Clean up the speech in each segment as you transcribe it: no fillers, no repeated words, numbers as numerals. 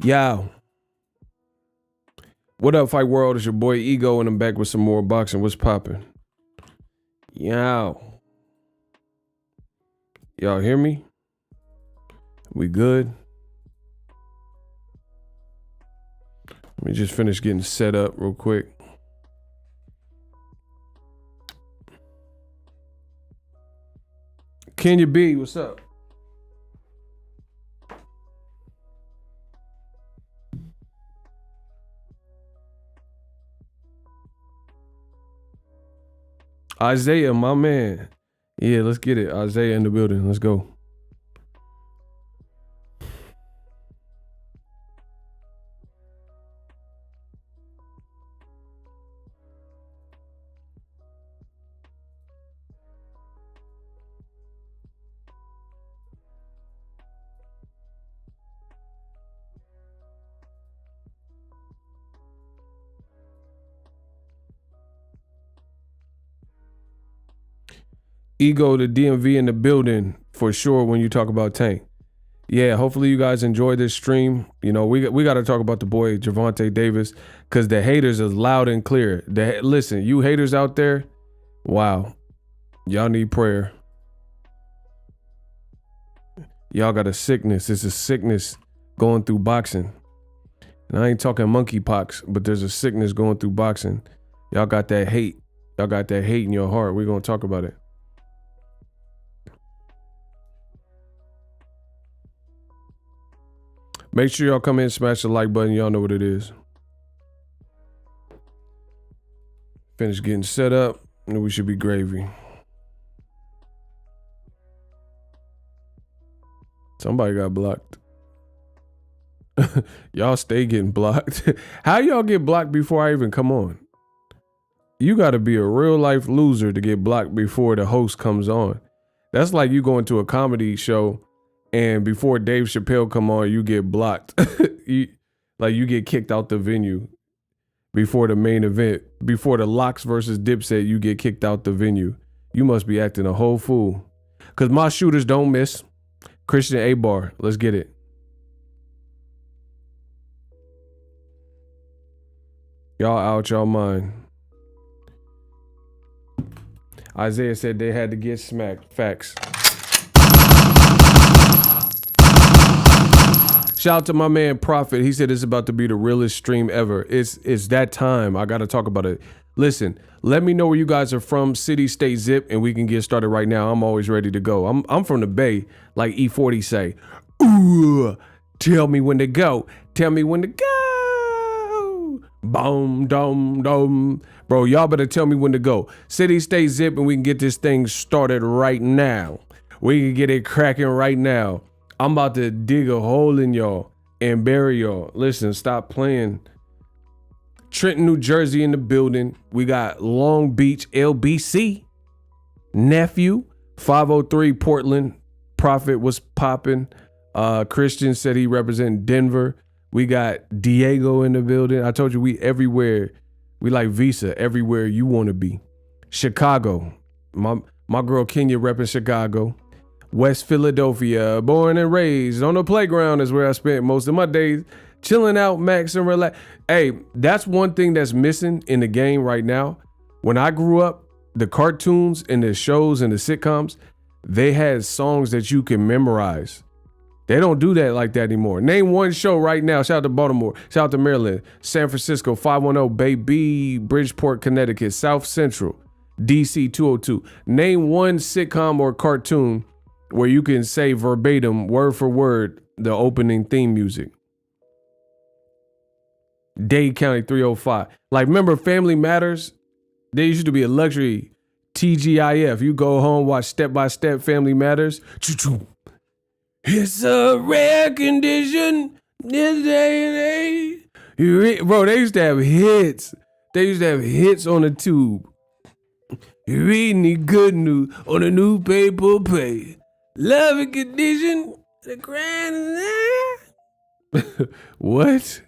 Yo. What up, Fight World? It's your boy Ego, and I'm back with some more boxing. What's poppin'? Yo. Y'all hear me? We good? Let me just finish getting set up real quick. Kenya B, what's up? Isaiah, my man. Yeah, let's get it. Isaiah in the building. Let's go. Ego, the DMV in the building for sure when you talk about Tank. Yeah, hopefully you guys enjoy this stream. You know, we got to talk about the boy Gervonta Davis because the haters is loud and clear. Listen, you haters out there, wow, y'all need prayer. Y'all got a sickness. It's a sickness going through boxing. And I ain't talking monkeypox, but there's a sickness going through boxing. Y'all got that hate. Y'all got that hate in your heart. We're going to talk about it. Make sure y'all come in and smash the like button. Y'all know what it is. Finish getting set up, and we should be gravy. Somebody got blocked. Y'all stay getting blocked. How y'all get blocked before I even come on? You got to be a real life loser to get blocked before the host comes on. That's like you going to a comedy show and before Dave Chappelle come on, you get blocked. you get kicked out the venue. Before the main event, before the Locks versus Dipset, you get kicked out the venue. You must be acting a whole fool. Because my shooters don't miss. Christian A-Bar, let's get it. Y'all out y'all mind. Isaiah said they had to get smacked. Facts. Shout out to my man Prophet. He said it's about to be the realest stream ever. It's that time. I got to talk about it. Listen, let me know where you guys are from, city, state, zip, and we can get started right now. I'm always ready to go. I'm from the Bay, like E40 say. Ooh, tell me when to go. Tell me when to go. Boom, dum, dum. Bro, y'all better tell me when to go. City, state, zip, and we can get this thing started right now. We can get it cracking right now. I'm about to dig a hole in y'all and bury y'all. Listen, stop playing. Trenton, New Jersey in the building. We got Long Beach, LBC. Nephew, 503 Portland. Prophet was popping. Christian said he represent Denver. We got Diego in the building. I told you we everywhere. We like Visa, everywhere you want to be. Chicago. My girl Kenya repping Chicago. West Philadelphia, born and raised on the playground is where I spent most of my days, chilling out, max and relax. Hey, that's one thing that's missing in the game right now. When I grew up, the cartoons and the shows and the sitcoms, they had songs that you can memorize. They don't do that like that anymore. Name one show right now. Shout out to Baltimore. Shout out to Maryland. San Francisco, 510, baby. Bridgeport, Connecticut. South Central, DC 202. Name one sitcom or cartoon where you can say verbatim, word for word, the opening theme music. Dade County 305. Like, remember Family Matters? There used to be a luxury TGIF. You go home, watch Step by Step Family Matters. Choo-choo. It's a rare condition this day and age. Bro, they used to have hits. They used to have hits on the tube. You're reading the good news on a newspaper page. Love and condition, the grand. What?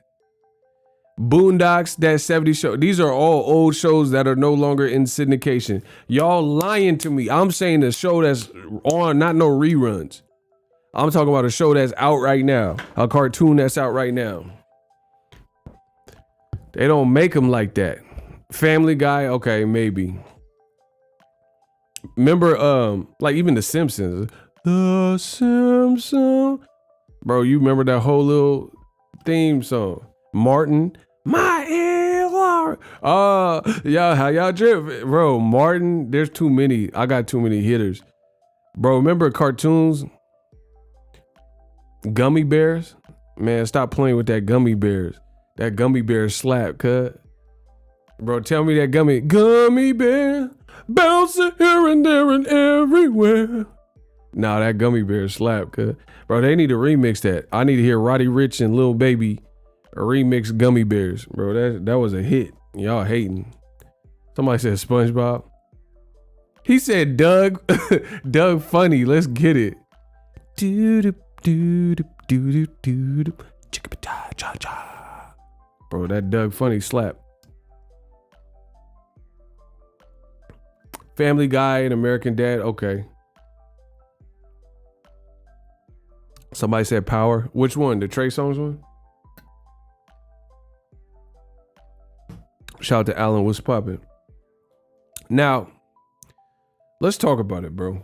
Boondocks, that 70s show. These are all old shows that are no longer in syndication. Y'all lying to me. I'm saying the show that's on, not no reruns. I'm talking about a show that's out right now, a cartoon that's out right now. They don't make them like that. Family Guy, okay, maybe. Remember, like even The Simpsons. The Simpsons. Bro, you remember that whole little theme song? Martin, my ear. Yeah, how y'all drip? Bro, Martin, there's too many. I got too many hitters. Bro, remember cartoons? Gummy bears? Man, stop playing with that gummy bears. That gummy bear slap, cut. Bro, tell me that gummy bear bouncing here and there and everywhere. Nah, that gummy bear slap, cut. Bro, they need to remix that. I need to hear Roddy Ricch and Lil Baby remix Gummy Bears. Bro, that was a hit. Y'all hating. Somebody said SpongeBob. He said Doug. Doug Funny. Let's get it. Bro, that Doug Funny slap. Family Guy and American Dad. Okay. Somebody said Power. Which one? The Trey Songz one? Shout out to Alan. What's poppin'? Now, let's talk about it, bro.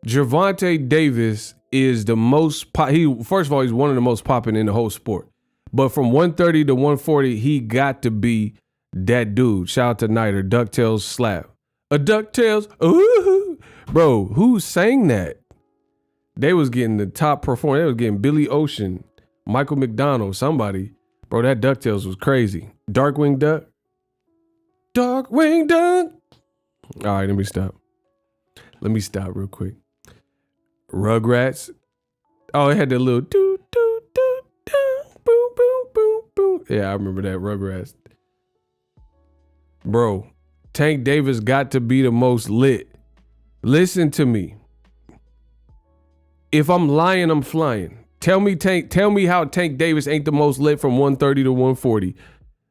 Gervonta Davis is the most first of all, he's one of the most popping in the whole sport. But from 130 to 140, he got to be that dude. Shout out to Niter, DuckTales slap. A DuckTales, ooh. Bro, who sang that? They was getting the top performer. They was getting Billy Ocean, Michael McDonald, somebody. Bro, that DuckTales was crazy. Darkwing Duck. Darkwing Duck. All right, let me stop. Let me stop real quick. Rugrats. Oh, it had that little doo doo doo doo boom boom boom boom. Yeah, I remember that Rugrats. Bro, Tank Davis got to be the most lit. Listen to me. If I'm lying, I'm flying. Tell me how Tank Davis ain't the most lit from 130 to 140.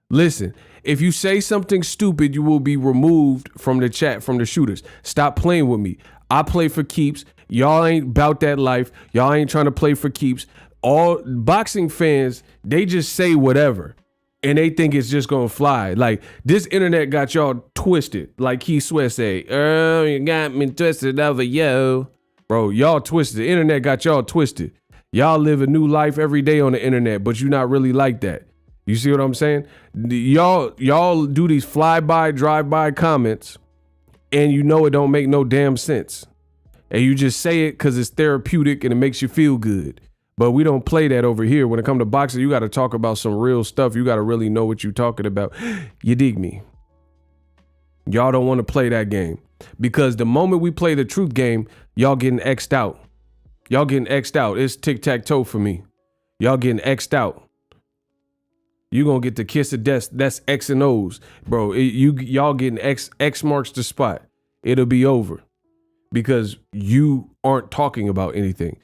Listen, if you say something stupid, you will be removed from the chat, from the shooters. Stop playing with me. I play for keeps. Y'all ain't about that life. Y'all ain't trying to play for keeps. All boxing fans, they just say whatever. And they think it's just gonna fly. Like, this internet got y'all twisted. Like Keith Sweat say, oh, you got me twisted over yo. Bro, y'all twisted. The internet got y'all twisted. Y'all live a new life every day on the internet, but you're not really like that. You see what I'm saying? Y'all do these fly-by, drive-by comments, and you know it don't make no damn sense. And you just say it because it's therapeutic and it makes you feel good. But we don't play that over here. When it comes to boxing, you got to talk about some real stuff. You got to really know what you're talking about. You dig me? Y'all don't want to play that game. Because the moment we play the truth game, y'all getting X'd out. Y'all getting X'd out. It's tic-tac-toe for me. Y'all getting X'd out. You gonna get the kiss of death. That's X and O's. Bro, y'all getting X marks the spot. It'll be over. Because you aren't talking about anything.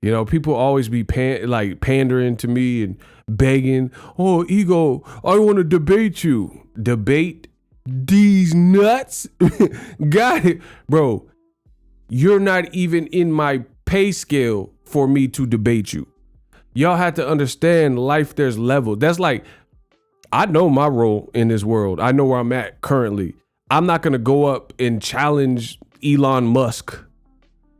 You know, people always be pandering to me and begging, oh, Ego, I want to debate you. Debate these nuts? Got it. Bro, you're not even in my pay scale for me to debate you. Y'all have to understand life, there's level. That's like, I know my role in this world. I know where I'm at currently. I'm not going to go up and challenge Elon Musk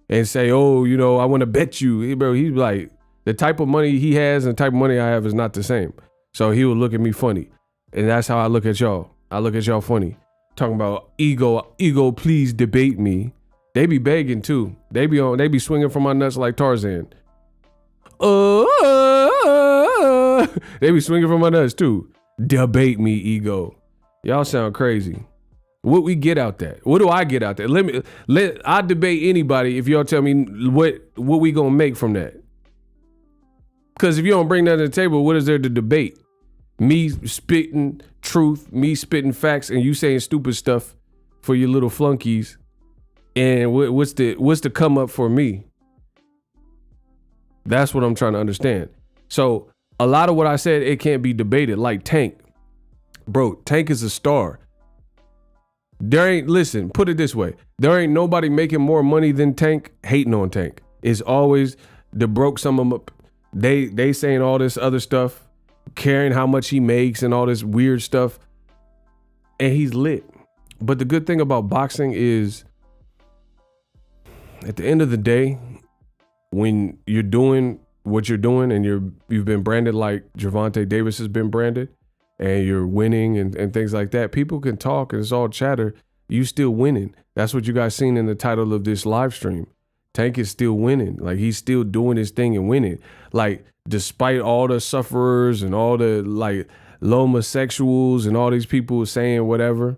and say, oh, you know, I want to bet you. Bro, he's like, the type of money he has and the type of money I have is not the same. So he would look at me funny. And that's how I look at y'all. I look at y'all funny. Talking about ego, please debate me. They be begging too. They be swinging from my nuts like Tarzan. They be swinging from my nuts too. Debate me, Ego. Y'all sound crazy. What we get out that? What do I get out that? I debate anybody if y'all tell me what we gonna make from that. Because if you don't bring that to the table, what is there to debate? Me spitting truth, me spitting facts, and you saying stupid stuff for your little flunkies. And what's the come up for me? That's what I'm trying to understand. So a lot of what I said, it can't be debated. Like Tank. Bro, Tank is a star. Listen, put it this way. There ain't nobody making more money than Tank hating on Tank. It's always the broke some of them up. They saying all this other stuff, caring how much he makes and all this weird stuff. And he's lit. But the good thing about boxing is at the end of the day, when you're doing what you're doing and you've been branded like Gervonta Davis has been branded, and you're winning and things like that, people can talk and it's all chatter. You still winning. That's what you guys seen in the title of this live stream. Tank is still winning. Like, he's still doing his thing and winning. Like, despite all the sufferers and all the like homosexuals and all these people saying whatever,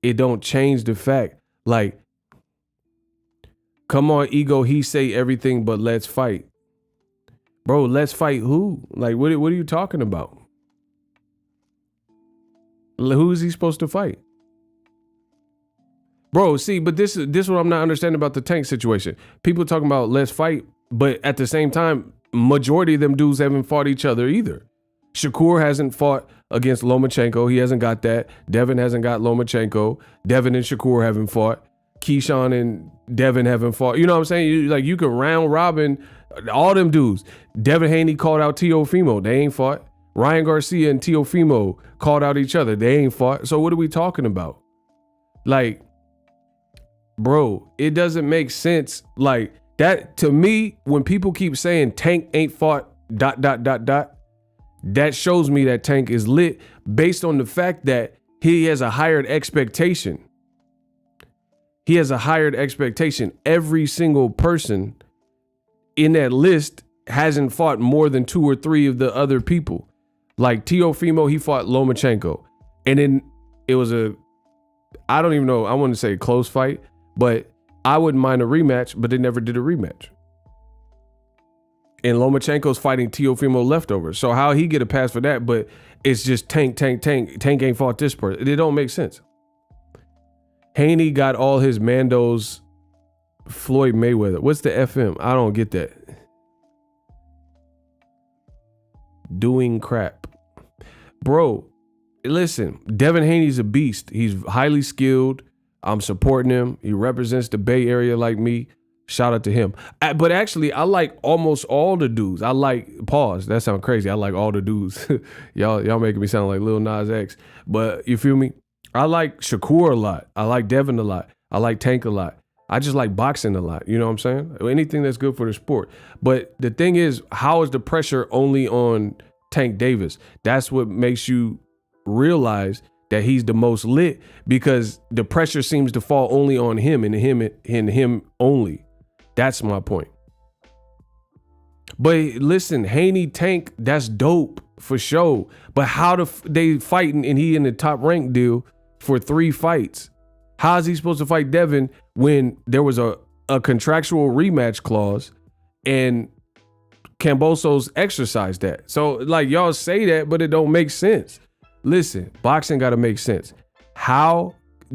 it don't change the fact. Like, come on, ego, he say everything but let's fight. Bro, let's fight who? Like, what are you talking about? Who is he supposed to fight? Bro, see, but this is what I'm not understanding about the Tank situation. People talking about let's fight, but at the same time, majority of them dudes haven't fought each other either. Shakur hasn't fought against Lomachenko. He hasn't got that. Devin hasn't got Lomachenko. Devin and Shakur haven't fought. Keyshawn and Devin haven't fought. You know what I'm saying? You can round robin all them dudes. Devin Haney called out Teofimo. They ain't fought. Ryan Garcia and Teofimo called out each other. They ain't fought. So what are we talking about? Like, bro, it doesn't make sense. Like, that to me, when people keep saying Tank ain't fought ... that shows me that Tank is lit based on the fact that he has a higher expectation. He has a higher expectation. Every single person in that list hasn't fought more than 2 or 3 of the other people. Like Teofimo, he fought Lomachenko. And then it was I don't even know, I wouldn't say a close fight, but I wouldn't mind a rematch, but they never did a rematch. And Lomachenko's fighting Teofimo leftover. So how he get a pass for that, but it's just Tank ain't fought this person. It don't make sense. Haney got all his Mandos Floyd Mayweather. What's the FM? I don't get that. Doing crap. Bro, listen, Devin Haney's a beast. He's highly skilled. I'm supporting him. He represents the Bay Area like me. Shout out to him. But actually, I like almost all the dudes. I like, pause, that sounds crazy. I like all the dudes. y'all making me sound like Lil Nas X. But you feel me? I like Shakur a lot. I like Devin a lot. I like Tank a lot. I just like boxing a lot. You know what I'm saying? Anything that's good for the sport. But the thing is, how is the pressure only on Tank Davis? That's what makes you realize that he's the most lit, because the pressure seems to fall only on him and him only. That's my point. But listen, Haney Tank, that's dope for sure. But how they fighting and he in the top rank deal for 3 fights? How is he supposed to fight Devin when there was a contractual rematch clause and Kambosos exercised that? So like, y'all say that, but it don't make sense. Listen, boxing got to make sense.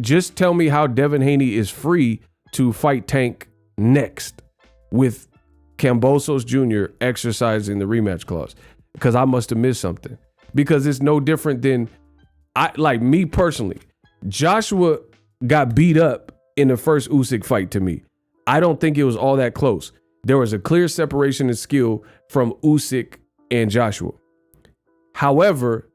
Just tell me how Devin Haney is free to fight Tank next with Kambosos Jr. exercising the rematch clause, because I must have missed something. Because it's no different than, me personally, Joshua got beat up in the first Usyk fight to me. I don't think it was all that close. There was a clear separation in skill from Usyk and Joshua. However,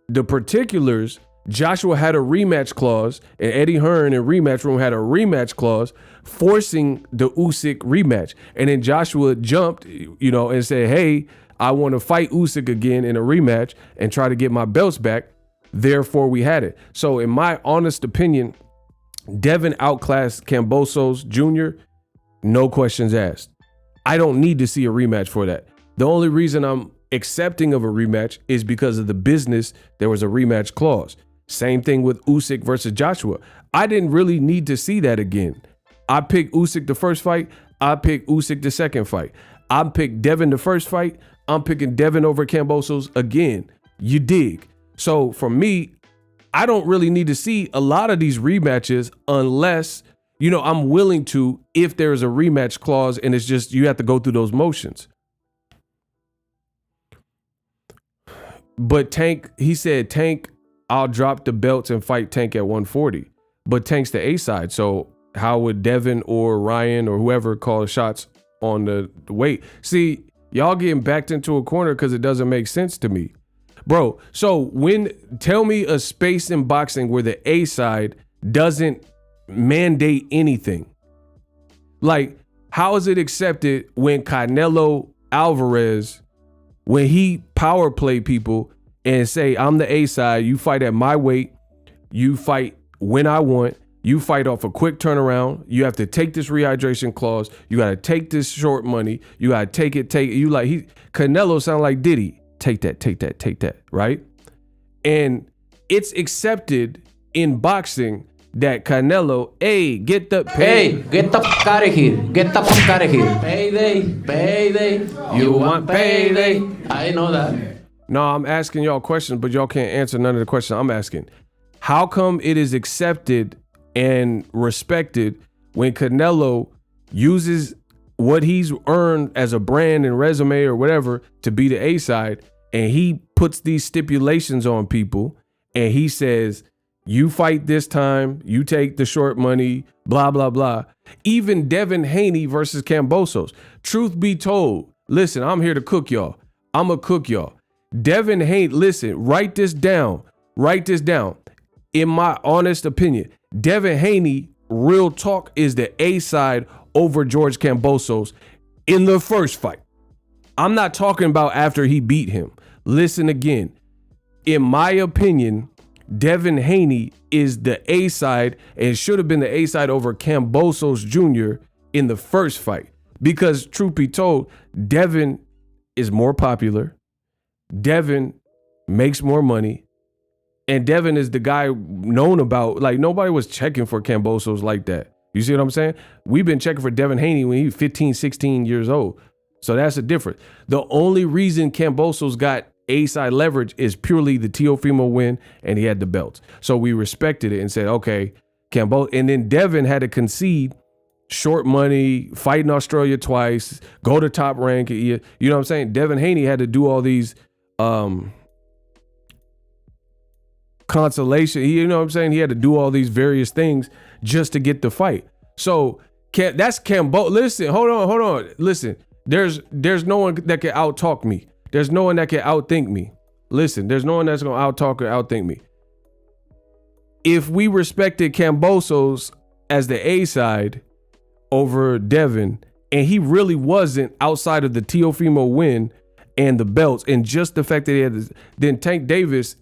the particulars, Joshua had a rematch clause, and Eddie Hearn in rematch room had a rematch clause forcing the Usyk rematch. And then Joshua jumped, and said, hey, I want to fight Usyk again in a rematch and try to get my belts back. Therefore, we had it. So in my honest opinion, Devin outclassed Kambosos Jr., no questions asked. I don't need to see a rematch for that. The only reason I'm accepting of a rematch is because of the business. There was a rematch clause. Same thing with Usyk versus Joshua. I didn't really need to see that again. I picked Usyk the first fight. I picked Usyk the second fight. I picked Devin the first fight. I'm picking Devin over Kambosos again. You dig? So for me, I don't really need to see a lot of these rematches unless, I'm willing to, if there's a rematch clause and it's just, you have to go through those motions. But Tank, he said, Tank, I'll drop the belts and fight Tank at 140. but Tank's the A side. So how would Devin or Ryan or whoever call shots on the weight? See, y'all getting backed into a corner because it doesn't make sense to me. Bro, so tell me a space in boxing where the A side doesn't mandate anything. Like, how is it accepted when Canelo Alvarez, when he power play people and say, I'm the A side, you fight at my weight, you fight when I want, you fight off a quick turnaround, you have to take this rehydration clause, you got to take this short money, you got to take it, Canelo sound like Diddy. Take that, right? And it's accepted in boxing that Canelo, get the fuck out of here. Get the fuck out of here. Payday. You want payday. I know that. No, I'm asking y'all questions, but y'all can't answer none of the questions I'm asking. How come it is accepted and respected when Canelo uses what he's earned as a brand and resume or whatever to be the A side, and he puts these stipulations on people and he says, you fight this time, you take the short money, blah, blah, blah. Even Devin Haney versus Kambosos. Truth be told, listen, I'm here to cook y'all. I'm going to cook y'all. Devin Haney, listen, write this down. In my honest opinion, Devin Haney, real talk, is the A side over George Kambosos in the first fight. I'm not talking about after he beat him. Listen again. In my opinion, Devin Haney is the A side and should have been the A side over Kambosos Jr. in the first fight. Because truth be told, Devin is more popular. Devin makes more money. And Devin is the guy known about, like, nobody was checking for Kambosos like that. You see what I'm saying? We've been checking for Devin Haney when he was 15, 16 years old. So that's the difference. The only reason Kambosos got A-side leverage is purely the Teofimo win, and he had the belts. So we respected it and said, okay, Kambosos. And then Devin had to concede short money, fight in Australia twice, go to top rank. You know what I'm saying? Devin Haney had to do all these consolation. You know what I'm saying? He had to do all these various things just to get the fight. So that's Kambosos. Listen, hold on. Listen, there's no one that can out-talk me. There's no one that can outthink me. Listen, there's no one that's going to out-talk or outthink me. If we respected Kambosos as the A side over Devin, and he really wasn't outside of the Teofimo win and the belts, and just the fact that he had this, then Tank Davis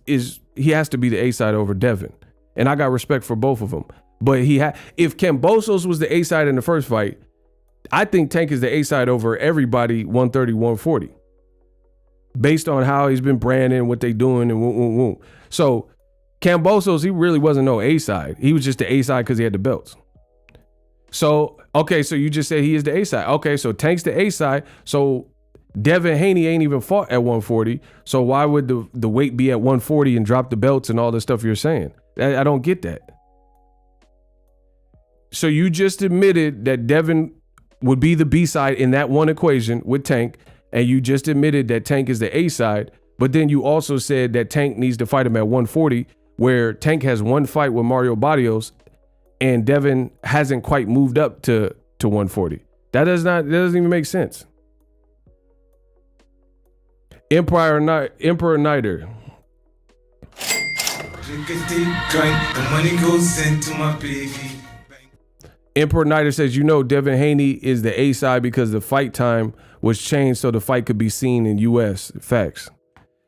he has to be the A side over Devin. And I got respect for both of them. But if Kambosos was the A side in the first fight, I think Tank is the A side over everybody 130, 140. Based on how he's been branding, what they doing, and So Kambosos, he really wasn't no A side. He was just the A side because he had the belts. So, okay, so you just said he is the A side. Okay, so Tank's the A side. So Devin Haney ain't even fought at 140. So why would the weight be at 140 and drop the belts and all the stuff you're saying? I don't get that. So you just admitted that Devin would be the B side in that one equation with Tank, and you just admitted that Tank is the A side, but then you also said that Tank needs to fight him at 140, where Tank has one fight with Mario Barrios, and Devin hasn't quite moved up to 140. That doesn't even make sense. Emperor Niter. Emperor Niter says, Devin Haney is the A side because the fight time was changed so the fight could be seen in U.S. Facts.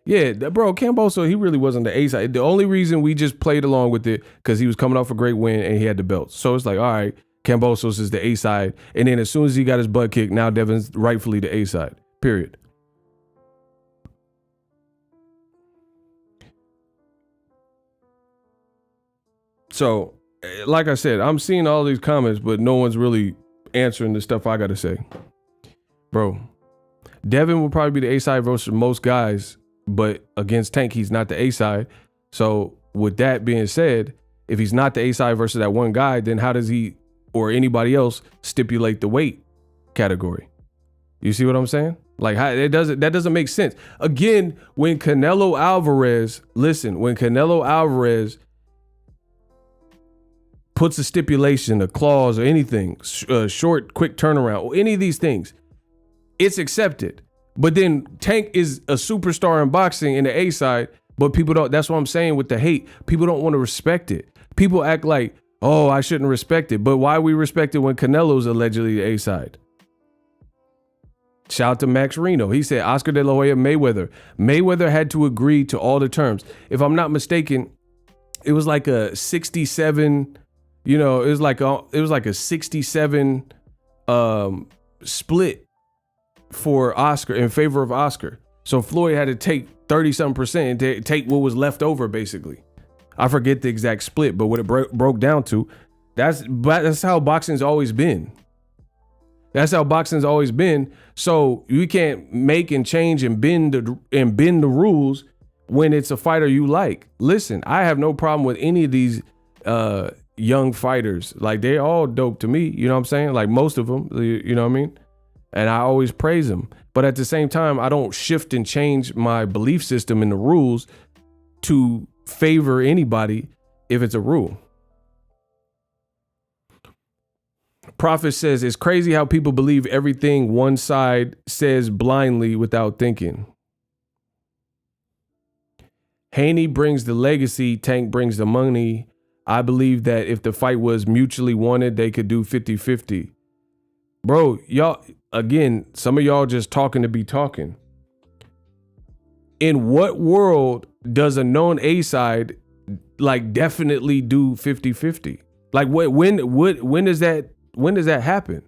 Yeah, bro, Kambosos, he really wasn't the A side. The only reason we just played along with it because he was coming off a great win and he had the belts. So it's like, all right, Kambosos is the A side. And then as soon as he got his butt kicked, now Devin's rightfully the A side. Period. So, like I said, I'm seeing all these comments, but no one's really answering the stuff I got to say. Bro, Devin will probably be the A side versus most guys, but against Tank, he's not the A side. So with that being said, if he's not the A side versus that one guy, then how does he or anybody else stipulate the weight category? You see what I'm saying? Like, that doesn't make sense. Again, when Canelo Alvarez puts a stipulation, a clause, or anything, short, quick turnaround, or any of these things, it's accepted. But then Tank is a superstar in boxing in the A side, but people don't. That's what I'm saying with the hate. People don't want to respect it. People act like, oh, I shouldn't respect it. But why we respect it when Canelo's allegedly the A side? Shout out to Max Reno. He said Oscar De La Hoya Mayweather. Mayweather had to agree to all the terms. If I'm not mistaken, it was like a 67. You know, it was like a 67 split for Oscar, in favor of Oscar. So Floyd had to take 30-something% to take what was left over, basically. I forget the exact split, but what it broke down to, that's how boxing's always been. That's how boxing's always been. So you can't make and change and bend the rules when it's a fighter you like. Listen, I have no problem with any of these young fighters. Like, they're all dope to me. You know what I'm saying? Like, most of them, you know what I mean? And I always praise them. But at the same time, I don't shift and change my belief system and the rules to favor anybody if it's a rule. Prophet says, it's crazy how people believe everything one side says blindly without thinking. Haney brings the legacy, Tank brings the money. I believe that if the fight was mutually wanted, they could do 50-50. Bro, y'all, again, some of y'all just talking to be talking. In what world does a known A side like definitely do 50-50? Like, when does that happen?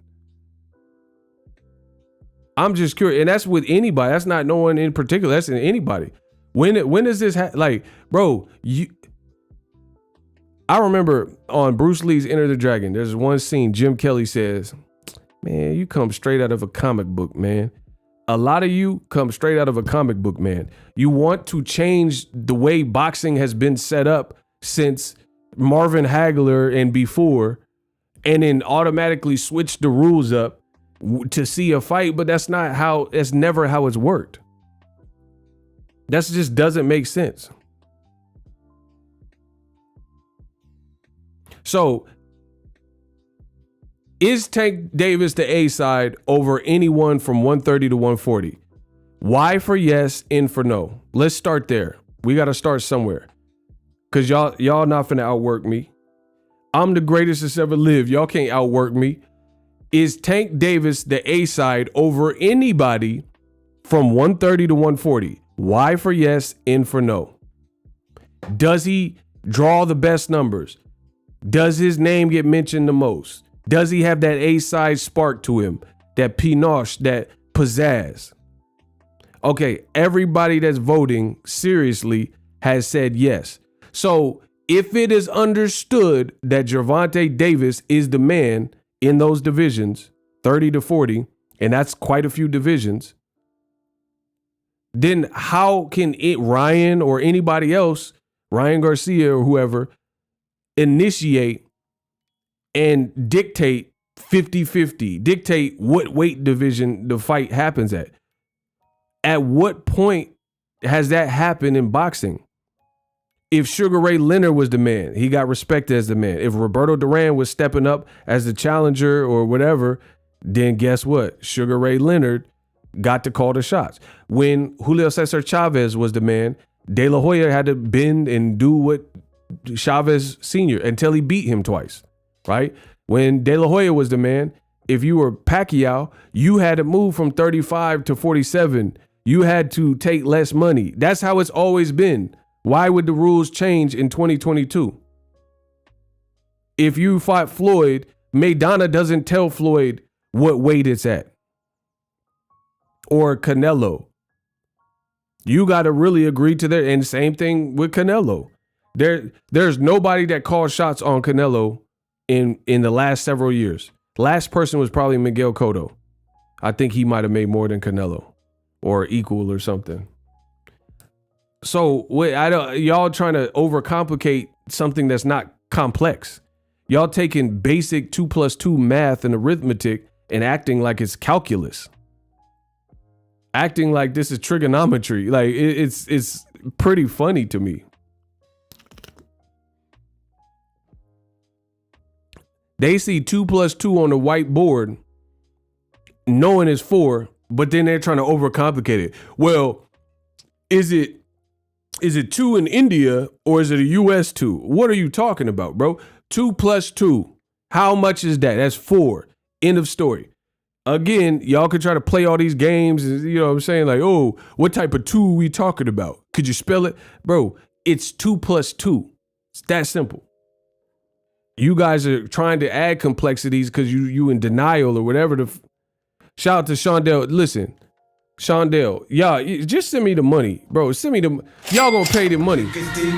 I'm just curious. And that's with anybody. That's not no one in particular. That's in anybody. When does this like, bro, I remember on Bruce Lee's Enter the Dragon, there's one scene Jim Kelly says, man, you come straight out of a comic book, man. A lot of you come straight out of a comic book, man. You want to change the way boxing has been set up since Marvin Hagler and before, and then automatically switch the rules up to see a fight, but that's never how it's worked. That just doesn't make sense. So, is Tank Davis the A side over anyone from 130 to 140? Y for yes, N for no. Let's start there. We got to start somewhere. Because y'all not finna outwork me. I'm the greatest that's ever lived. Y'all can't outwork me. Is Tank Davis the A side over anybody from 130 to 140? Y for yes, N for no. Does he draw the best numbers? Does his name get mentioned the most? Does he have that A-side spark to him? That panache, that pizzazz? Okay, everybody that's voting seriously has said yes. So if it is understood that Gervonta Davis is the man in those divisions, 30 to 40, and that's quite a few divisions, then how can Ryan or anybody else, Ryan Garcia or whoever, initiate and dictate 50-50, dictate what weight division the fight happens at? At what point has that happened in boxing? If Sugar Ray Leonard was the man, he got respected as the man. If Roberto Duran was stepping up as the challenger or whatever, then guess what? Sugar Ray Leonard got to call the shots. When Julio Cesar Chavez was the man, De La Hoya had to bend and do what Chavez Sr. until he beat him twice. Right? When De La Hoya was the man, if you were Pacquiao, you had to move from 35 to 47. You had to take less money. That's how it's always been. Why would the rules change in 2022? If you fought Floyd, Maidana doesn't tell Floyd what weight it's at. Or Canelo. You got to really agree to that. And same thing with Canelo. There's nobody that calls shots on Canelo in the last several years. Last person was probably Miguel Cotto. I think he might have made more than Canelo or equal or something. So y'all trying to overcomplicate something that's not complex. Y'all taking basic 2 + 2 math and arithmetic and acting like it's calculus. Acting like this is trigonometry. Like it's pretty funny to me. They see 2 + 2 on the whiteboard, knowing it's 4, but then they're trying to overcomplicate it. Well, is it 2 in India or is it a US 2? What are you talking about, bro? 2 + 2. How much is that? That's 4. End of story. Again, y'all could try to play all these games, and you know what I'm saying? Like, oh, what type of 2 are we talking about? Could you spell it? Bro, it's 2 + 2. It's that simple. You guys are trying to add complexities because you in denial or whatever. Shout out to Shondell. Listen, Shondell, y'all, just send me the money, bro. Send me y'all gonna pay the money.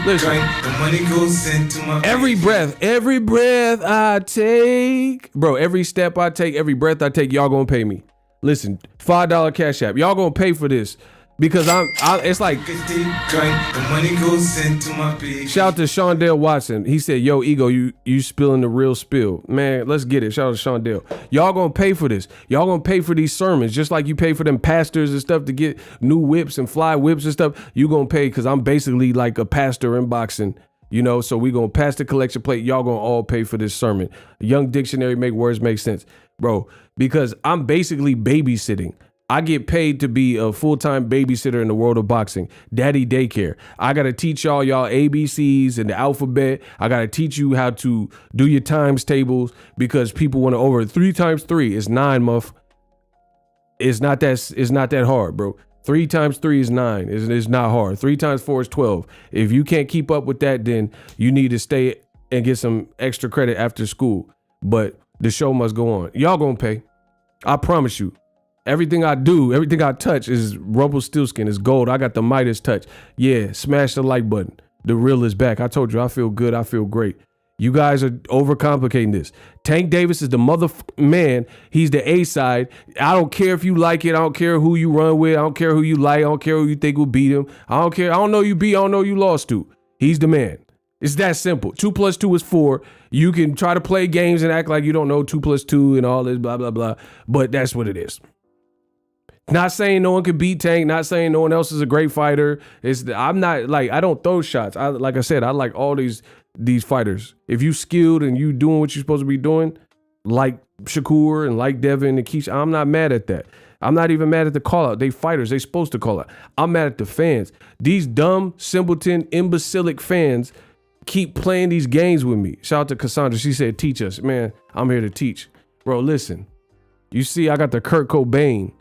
Listen, the money goes into my every breath I take, bro. Every step I take, every breath I take, y'all gonna pay me. Listen, $5 Cash App. Y'all gonna pay for this. Because it's like, the money goes into my piggy. Shout out to Shondell Watson. He said, yo, Ego, you spilling the real spill. Man, let's get it. Shout out to Shondell. Y'all gonna pay for this. Y'all gonna pay for these sermons, just like you pay for them pastors and stuff to get new whips and fly whips and stuff. You gonna pay, because I'm basically like a pastor in boxing. You know, so we gonna pass the collection plate. Y'all gonna all pay for this sermon. Young Dictionary, make words make sense. Bro, because I'm basically babysitting. I get paid to be a full-time babysitter in the world of boxing. Daddy daycare. I got to teach y'all ABCs and the alphabet. I got to teach you how to do your times tables, because people want to over 3 × 3 is 9, muff. It's not that hard, bro. 3 × 3 is 9. It's not hard. 3 × 4 is 12. If you can't keep up with that, then you need to stay and get some extra credit after school. But the show must go on. Y'all gonna pay. I promise you. Everything I do, everything I touch is Rumpelstiltskin. It's gold. I got the Midas touch. Yeah, smash the like button. The real is back. I told you, I feel good. I feel great. You guys are overcomplicating this. Tank Davis is the man. He's the A side. I don't care if you like it. I don't care who you run with. I don't care who you like. I don't care who you think will beat him. I don't care. I don't know you beat. I don't know you lost to. He's the man. It's that simple. 2 + 2 is 4. You can try to play games and act like you don't know 2 + 2 and all this blah, blah, blah. But that's what it is. Not saying no one could beat Tank. Not saying no one else is a great fighter. I'm not like, I don't throw shots. Like I said, I like all these fighters. If you skilled and you doing what you're supposed to be doing, like Shakur and like Devin and Keisha, I'm not mad at that. I'm not even mad at the call out. They fighters. They supposed to call out. I'm mad at the fans. These dumb, simpleton, imbecilic fans keep playing these games with me. Shout out to Cassandra. She said, teach us. Man, I'm here to teach. Bro, listen. You see, I got the Kurt Cobain.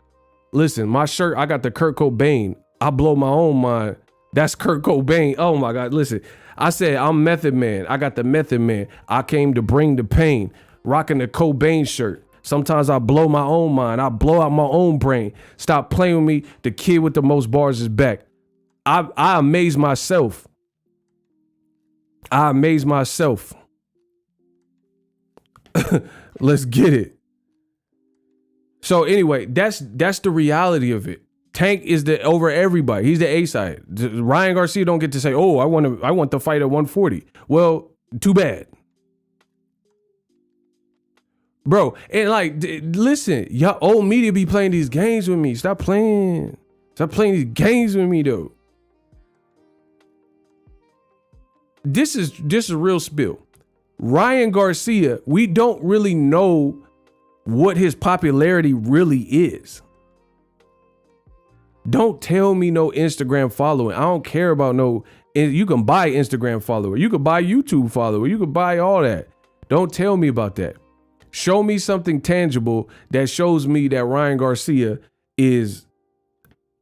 Listen, my shirt, I got the Kurt Cobain. I blow my own mind. That's Kurt Cobain. Oh my God. Listen, I said, I'm Method Man. I got the Method Man. I came to bring the pain. Rocking the Cobain shirt. Sometimes I blow my own mind. I blow out my own brain. Stop playing with me. The kid with the most bars is back. I amaze myself. I amaze myself. Let's get it. So anyway, that's the reality of it. Tank is the over everybody. He's the A side. Ryan Garcia don't get to say, "Oh, I want the fight at 140." Well, too bad, bro. And like, listen, y'all old media be playing these games with me. Stop playing these games with me, though. This is a real spill. Ryan Garcia, we don't really know what his popularity really is. Don't tell me no Instagram following. I don't care about no, you can buy Instagram follower. You can buy YouTube follower. You can buy all that. Don't tell me about that. Show me something tangible that shows me that Ryan Garcia is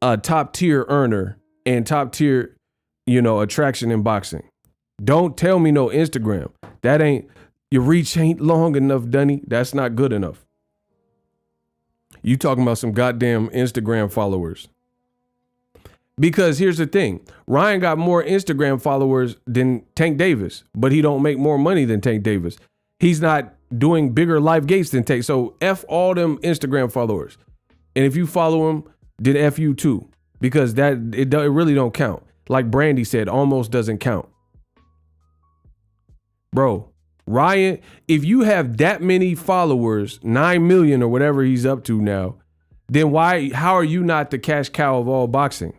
a top tier earner and top tier, attraction in boxing. Don't tell me no Instagram. Your reach ain't long enough, Dunny. That's not good enough. You talking about some goddamn Instagram followers. Because here's the thing. Ryan got more Instagram followers than Tank Davis, but he don't make more money than Tank Davis. He's not doing bigger live gates than Tank. So F all them Instagram followers. And if you follow him, then F you too. Because it really don't count. Like Brandy said, almost doesn't count. Bro, Ryan, if you have that many followers, 9 million or whatever he's up to now, then how are you not the cash cow of all boxing?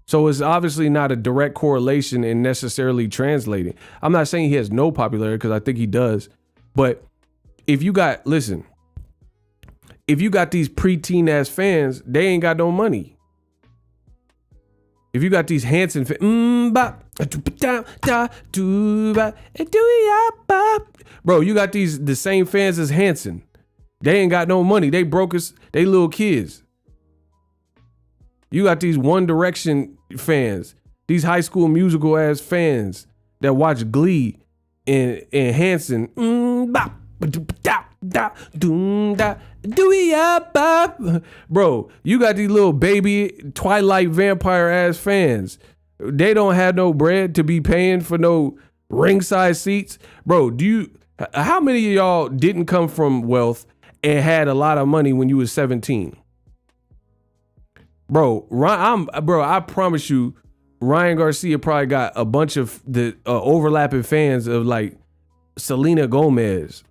So it's obviously not a direct correlation in necessarily translating. I'm not saying he has no popularity, because I think he does. But if you got these preteen ass fans, they ain't got no money. If you got these Hanson fans, bro, you got the same fans as Hanson. They ain't got no money. They broke us. They little kids. You got these One Direction fans, these High School Musical ass fans that watch Glee and Hanson. Bro, you got these little baby Twilight vampire ass fans. They don't have no bread to be paying for no ringside seats. Bro, how many of y'all didn't come from wealth and had a lot of money when you was 17? Bro, I promise you, Ryan Garcia probably got a bunch of the overlapping fans of like Selena Gomez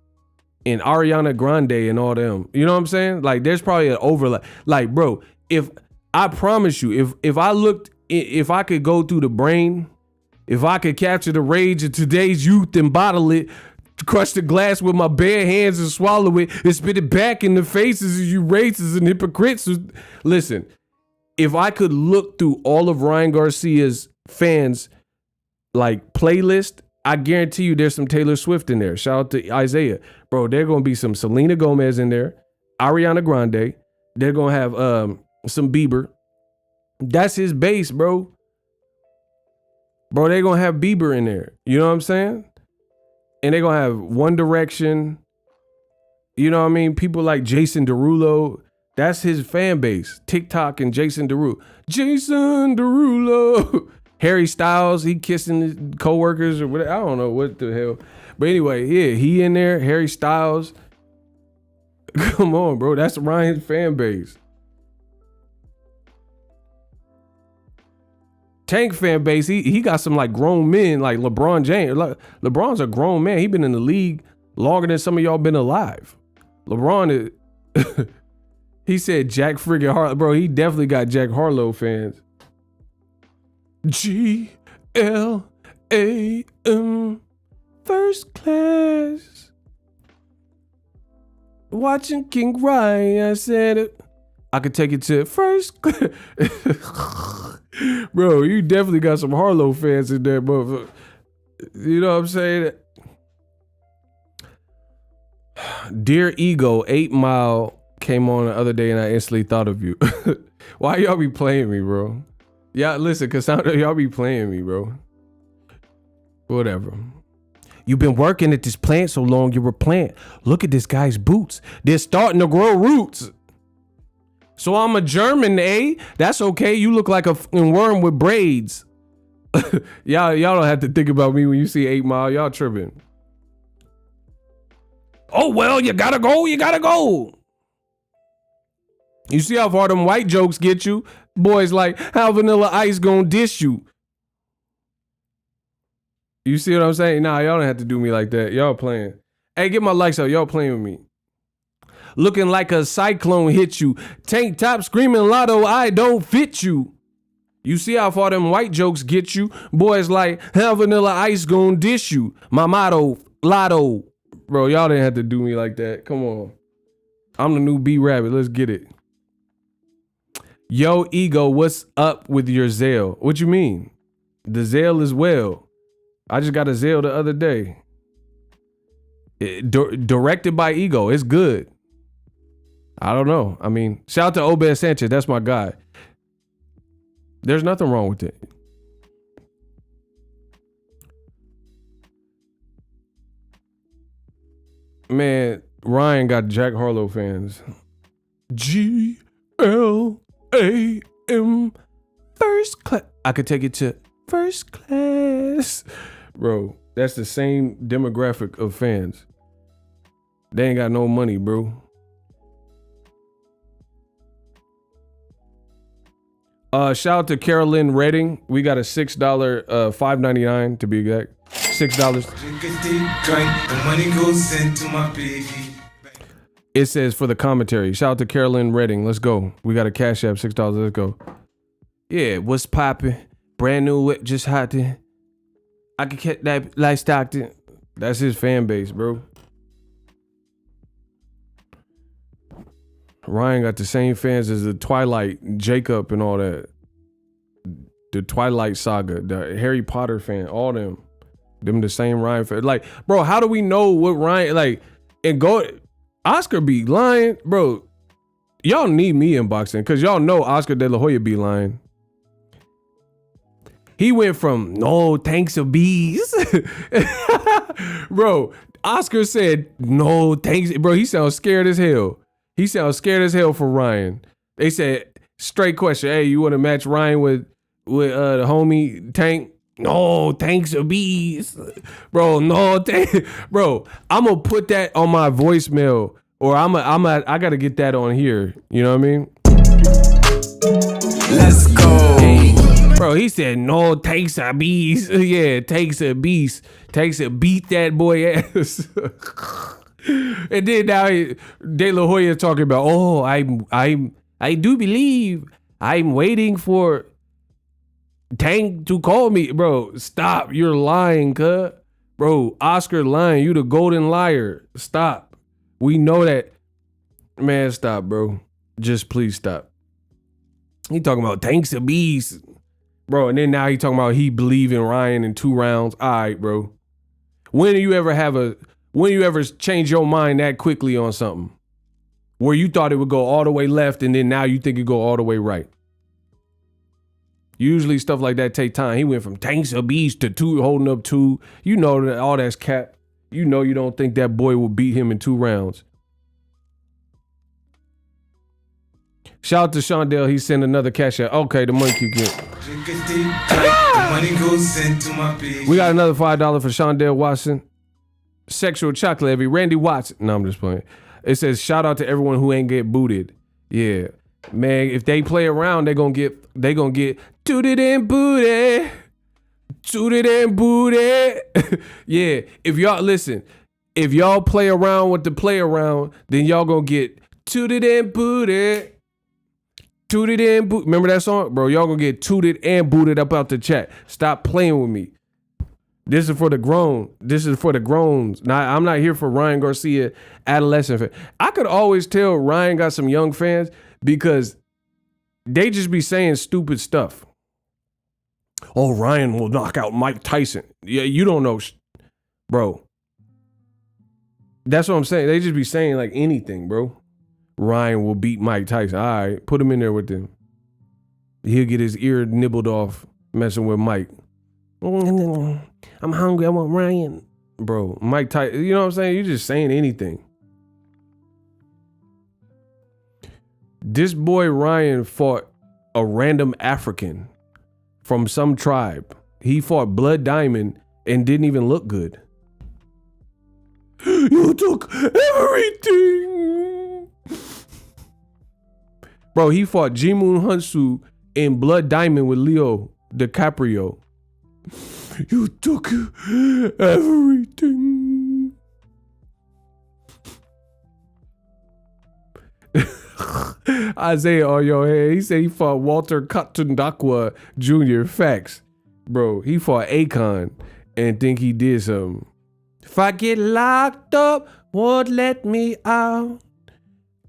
and Ariana Grande and all them. You know what I'm saying? Like, there's probably an overlap. Like, bro, if I promise you, if I could go through the brain, if I could capture the rage of today's youth and bottle it, crush the glass with my bare hands and swallow it and spit it back in the faces of you racists and hypocrites. Listen, if I could look through all of Ryan Garcia's fans like playlist, I guarantee you there's some Taylor Swift in there. Shout out to Isaiah. Bro, there's going to be some Selena Gomez in there, Ariana Grande. They're going to have some Bieber. That's his base, bro. Bro, they're going to have Bieber in there. You know what I'm saying? And they're going to have One Direction. You know what I mean? People like Jason Derulo. That's his fan base. TikTok and Jason Derulo. Jason Derulo. Harry Styles, he kissing his coworkers or whatever. I don't know what the hell. But anyway, yeah, he in there. Harry Styles. Come on, bro. That's Ryan's fan base. Tank fan base, he got some like grown men like LeBron James. Like, LeBron's a grown man. He been in the league longer than some of y'all been alive. LeBron is, he said Jack friggin' Harlow. Bro, he definitely got Jack Harlow fans. GLAM, first class. Watching King Ryan, I said it. I could take it to first class. Bro, you definitely got some Harlow fans in there, motherfucker. You know what I'm saying? Dear Ego, 8 Mile came on the other day and I instantly thought of you. Why y'all be playing me, bro? Yeah, listen, Cassandra, y'all be playing me, bro. Whatever. You've been working at this plant so long you're a plant. Look at this guy's boots. They're starting to grow roots. So I'm a German, eh? That's okay. You look like a fucking worm with braids. y'all don't have to think about me when you see 8 Mile. Y'all tripping. Oh, well, you gotta go. You gotta go. You see how far them white jokes get you? Boys like, how Vanilla Ice gonna diss you? You see what I'm saying? Nah, y'all don't have to do me like that. Y'all playing. Hey, get my likes up. Y'all playing with me. Looking like a cyclone hit you. Tank top screaming lotto, I don't fit you. You see how far them white jokes get you? Boys like, how Vanilla Ice gonna diss you? My motto, lotto. Bro, y'all didn't have to do me like that. Come on. I'm the new B-Rabbit. Let's get it. Yo, Ego, what's up with your Zelle? What you mean? The Zelle is well. I just got a Zelle the other day. Directed by Ego. It's good. I don't know. I mean, shout out to Obed Sanchez. That's my guy. There's nothing wrong with it. Man, Ryan got Jack Harlow fans. GLAM, first class. I could take it to first class. Bro, that's the same demographic of fans. They ain't got no money, bro. Shout out to Carolyn Redding. We got a $6, $5.99 to be exact. $6. It says for the commentary. Shout out to Carolyn Redding. Let's go. We got a Cash App, $6. Let's go. Yeah, what's poppin'? Brand new whip, just hot. I could get that like Stockton. That's his fan base, bro. Ryan got the same fans as the Twilight, Jacob and all that. The Twilight Saga, the Harry Potter fan, all them the same Ryan fan. Like, bro, how do we know what Ryan, like, and go, Oscar be lying? Bro, y'all need me in boxing because y'all know Oscar De La Hoya be lying. He went from no thanks of bees. Bro, Oscar said no thanks. Bro, he sounds scared as hell. He sounds scared as hell for Ryan. They said, straight question, hey, you want to match Ryan with the homie Tank? No thanks of bees. Bro, no thanks. Bro, I'm going to put that on my voicemail, or I got to get that on here. You know what I mean? Let's go. Hey. Bro, he said, no, takes a beast. Yeah, takes a beast. Takes a beat that boy ass. And then now De La Hoya talking about, oh, I do believe I'm waiting for Tank to call me. Bro, stop. You're lying, cuz. Bro, Oscar lying. You the golden liar. Stop. We know that. Man, stop, bro. Just please stop. He talking about Tank's a beast. Bro, and then now he talking about he believe in Ryan in 2 rounds. All right, bro. When do you ever change your mind that quickly on something? Where you thought it would go all the way left and then now you think it go all the way right? Usually stuff like that take time. He went from Tank's a beast to 2 holding up 2. You know that all that's cap. You know you don't think that boy will beat him in 2 rounds. Shout out to Shondell. He sent another cash out. Okay, the money keep getting. We got another $5 for Shondell Watson. Sexual chocolate every Randy Watson. No, I'm just playing. It says shout out to everyone who ain't get booted. Yeah, man. If they play around, they gonna get tooted and booted. Tooted and booted. Yeah. If y'all play around with the play around, then y'all gonna get tooted and booted. Tooted and boot. Remember that song? Bro, y'all gonna get tooted and booted up out the chat. Stop playing with me. This is for the grown. This is for the growns. Now, I'm not here for Ryan Garcia, adolescent fan. I could always tell Ryan got some young fans because they just be saying stupid stuff. Oh, Ryan will knock out Mike Tyson. Yeah, you don't know. Bro. That's what I'm saying. They just be saying like anything, bro. Ryan will beat Mike Tyson. All right, put him in there with them. He'll get his ear nibbled off messing with Mike. I'm hungry. I want Ryan. Bro, Mike Tyson, you know what I'm saying? You're just saying anything. This boy Ryan fought a random African from some tribe. He fought Blood Diamond and didn't even look good. You took everything. Bro, he fought Jimun Hunsu in Blood Diamond with Leo DiCaprio. You took everything. Isaiah on your head. He said he fought Walter Katundakwa Jr. Facts. Bro, he fought Akon and think he did something. If I get locked up, won't let me out.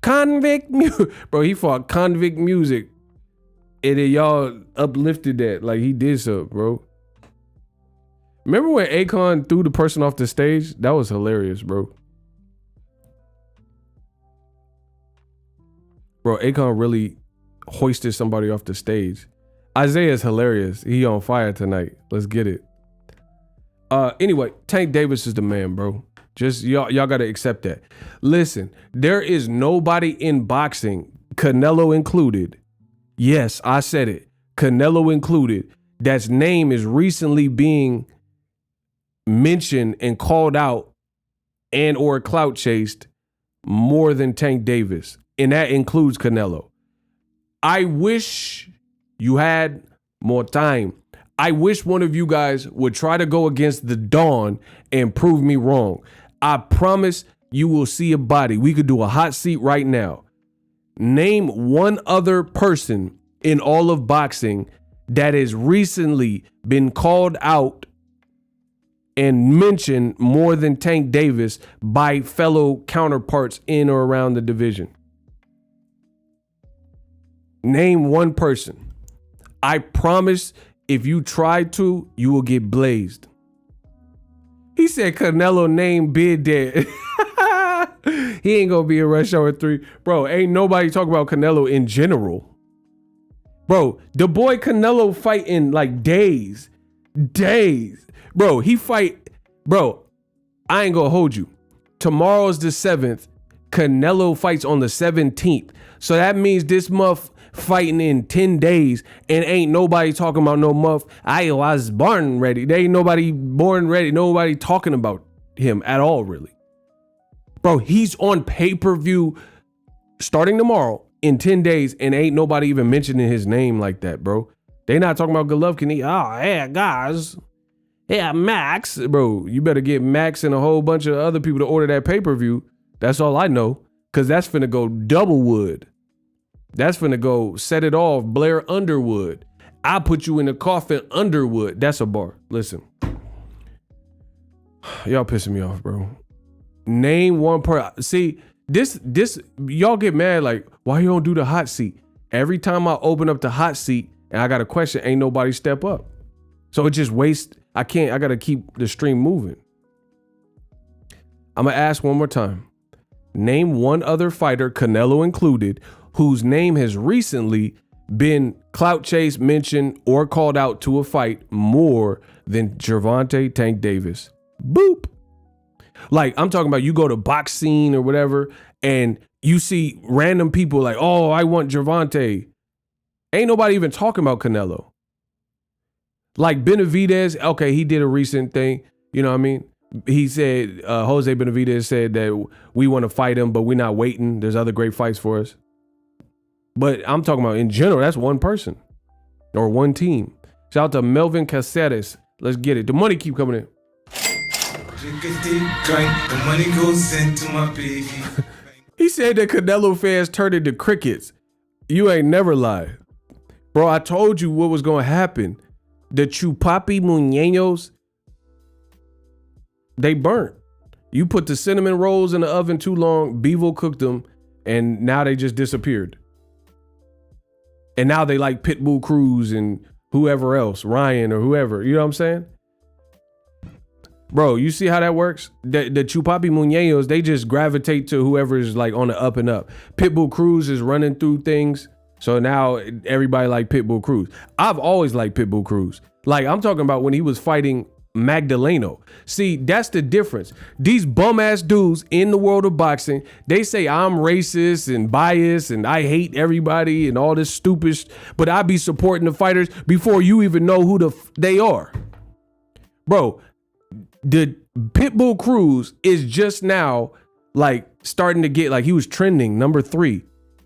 Convict music. Bro, he fought Convict Music. And then y'all uplifted that like he did something, bro. Remember when Akon threw the person off the stage? That was hilarious, bro. Bro, Akon really hoisted somebody off the stage. Isaiah's hilarious. He on fire tonight. Let's get it. Anyway, Tank Davis is the man, bro. Just y'all gotta accept that. Listen, there is nobody in boxing, Canelo included. Yes, I said it. Canelo included. That's name is recently being mentioned and called out and or clout chased more than Tank Davis. And that includes Canelo. I wish you had more time. I wish one of you guys would try to go against the Dawn and prove me wrong. I promise you will see a body. We could do a hot seat right now. Name one other person in all of boxing that has recently been called out and mentioned more than Tank Davis by fellow counterparts in or around the division. Name one person. I promise if you try to, you will get blazed. He said Canelo name bid dead. He ain't gonna be in Rush Hour 3. Bro, ain't nobody talking about Canelo in general. Bro, the boy Canelo fight in like days. Bro, he fight. Bro, I ain't gonna hold you. Tomorrow's the 7th. Canelo fights on the 17th. So that means this month fighting in 10 days and ain't nobody talking about no month. I was born ready. There ain't nobody born ready. Nobody talking about him at all, really. Bro, he's on pay-per-view starting tomorrow in 10 days and ain't nobody even mentioning his name like that, bro. They not talking about Golovkin. Oh, yeah, guys. Yeah, Max. Bro, you better get Max and a whole bunch of other people to order that pay-per-view. That's all I know, because that's finna go double wood. That's finna go set it off Blair Underwood. I put you in the coffin Underwood. That's a bar. Listen. Y'all pissing me off, bro. Name one person. See, this y'all get mad like, why you don't do the hot seat? Every time I open up the hot seat and I got a question, ain't nobody step up. So it just wastes. I gotta keep the stream moving. I'm gonna ask one more time. Name one other fighter, Canelo included, whose name has recently been clout chased, mentioned, or called out to a fight more than Gervonta Tank Davis. Boop. Like, I'm talking about, you go to Boxing or whatever, and you see random people like, oh, I want Gervonta. Ain't nobody even talking about Canelo. Like Benavidez, okay, he did a recent thing. You know what I mean? He said, Jose Benavidez said that we want to fight him, but we're not waiting. There's other great fights for us. But I'm talking about in general, that's one person or one team. Shout out to Melvin Caceres. Let's get it. The money keep coming in. The money goes into my baby. He said that Canelo fans turned into crickets. You ain't never lied. Bro, I told you what was going to happen. The chupapi muñeños, they burnt. You put the cinnamon rolls in the oven too long, Bevo cooked them, and now they just disappeared. And now they like Pitbull Cruz and whoever else, Ryan or whoever, you know what I'm saying? Bro, you see how that works? The chupapi muñeños, they just gravitate to whoever is like on the up and up. Pitbull Cruz is running through things. So now everybody like Pitbull Cruz. I've always liked Pitbull Cruz. Like, I'm talking about when he was fighting Magdaleno. See, that's the difference. These bum ass dudes in the world of boxing, they say I'm racist and biased and I hate everybody and all this stupid, but I be supporting the fighters before you even know who they are. Bro, the Pitbull Cruz is just now like starting to get, like, he was trending number 3.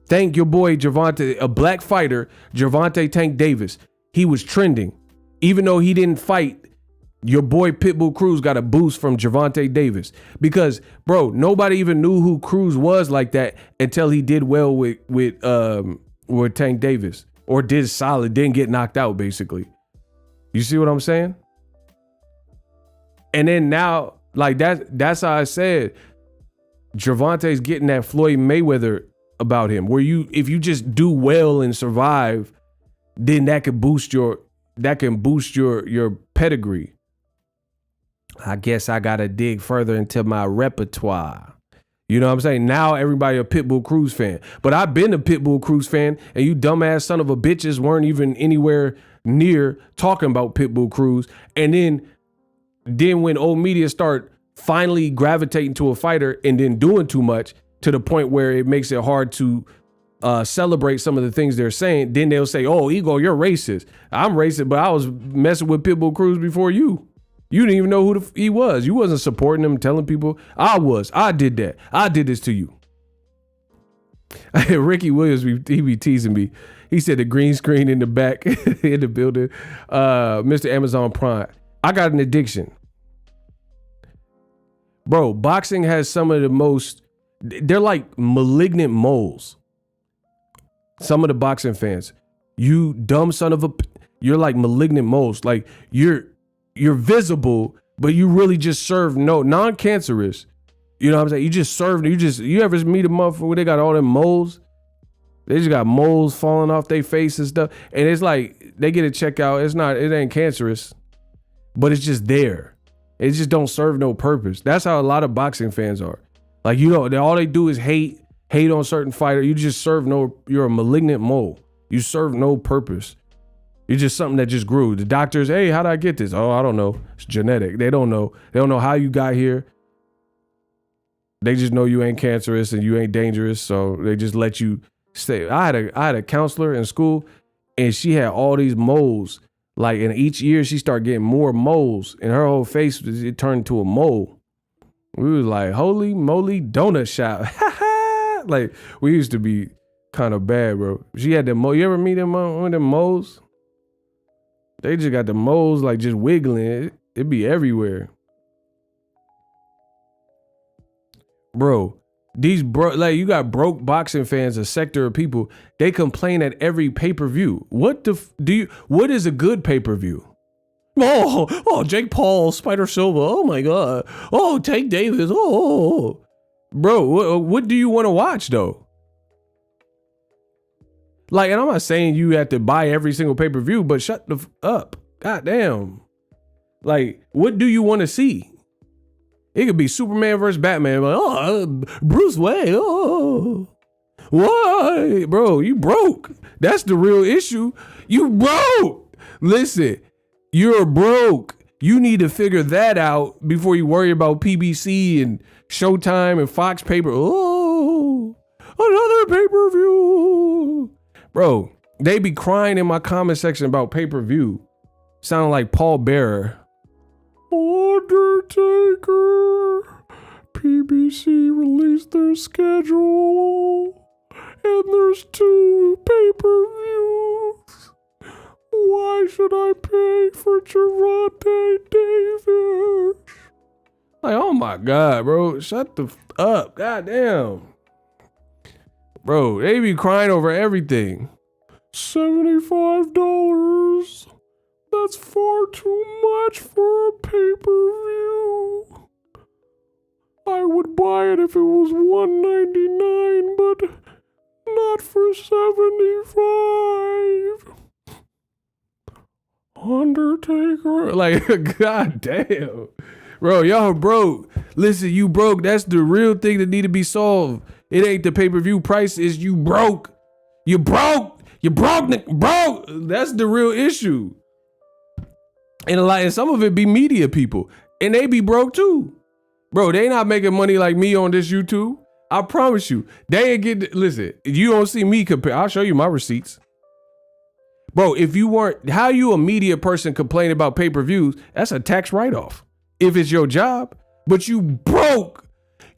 Thank your boy Gervonta, a black fighter, Gervonta Tank Davis. He was trending. Even though he didn't fight, your boy Pitbull Cruz got a boost from Gervonta Davis. Because, bro, nobody even knew who Cruz was like that until he did well with Tank Davis. Or did solid, didn't get knocked out, basically. You see what I'm saying? And then now, like, that's how I said Gervonta's getting that Floyd Mayweather about him, where if you just do well and survive, then that can boost your pedigree. I guess I gotta dig further into my repertoire. You know what I'm saying? Now everybody a Pitbull Cruz fan. But I've been a Pitbull Cruz fan, and you dumbass son of a bitches weren't even anywhere near talking about Pitbull Cruz. And then when old media start finally gravitating to a fighter and then doing too much, to the point where it makes it hard to celebrate some of the things they're saying, then they'll say, oh, Ego, you're racist. I'm racist, but I was messing with Pitbull Cruz before you. You didn't even know who he was. You wasn't supporting him, telling people. I was. I did that. I did this to you. Ricky Williams, he be teasing me. He said the green screen in the back in the building. Mr. Amazon Prime. I got an addiction. Bro, boxing has some of the most, they're like malignant moles. Some of the boxing fans, you dumb son of a, you're like malignant moles. Like you're visible, but you really just serve non-cancerous. You know what I'm saying? You just serve, you ever meet a motherfucker where they got all them moles? They just got moles falling off their face and stuff. And it's like, they get it checked out. It ain't cancerous, but it's just there. It just don't serve no purpose. That's how a lot of boxing fans are. Like, all they do is hate on certain fighter. You just you're a malignant mole. You serve no purpose. You're just something that just grew. The doctors, hey, how'd I get this? Oh, I don't know. It's genetic. They don't know. They don't know how you got here. They just know you ain't cancerous and you ain't dangerous. So they just let you stay. I had a counselor in school and she had all these moles. Like, and each year she started getting more moles and her whole face, it turned into a mole. We was like, holy moly donut shop. Like, we used to be kind of bad, bro. She had them moles. You ever meet them moles? They just got the moles like just wiggling. It'd be everywhere. Bro, like, you got broke boxing fans, a sector of people. They complain at every pay-per-view. What is a good pay-per-view? Oh, Jake Paul, Spider Silva. Oh my God. Oh, Tank Davis. Oh. Bro, what do you want to watch though? Like, and I'm not saying you have to buy every single pay-per-view, but shut the up. God damn. Like, what do you want to see? It could be Superman versus Batman. Like, Bruce Wayne. Oh, why? Bro, you broke. That's the real issue. You broke. Listen, you're broke. You need to figure that out before you worry about PBC and Showtime and Fox paper. Oh, another pay-per-view. Bro, they be crying in my comment section about pay-per-view. Sounding like Paul Bearer. Undertaker. PBC released their schedule. And there's 2 pay-per-views. Why should I pay for Gervonta Davis? Like, oh my God, bro. Shut the up. God damn. Bro, they be crying over everything. $75. That's far too much for a pay-per-view. I would buy it if it was $199, but not for $75. Undertaker. Like, God damn. Bro, y'all broke. Listen, you broke. That's the real thing that need to be solved. It ain't the pay-per-view price. It's you broke. You broke. You broke. That's the real issue. And some of it be media people. And they be broke too. Bro, they not making money like me on this YouTube. I promise you. They ain't get, listen, you don't see me compare. I'll show you my receipts. Bro, if you weren't, how you a media person complain about pay-per-views, that's a tax write-off. If it's your job, but you broke.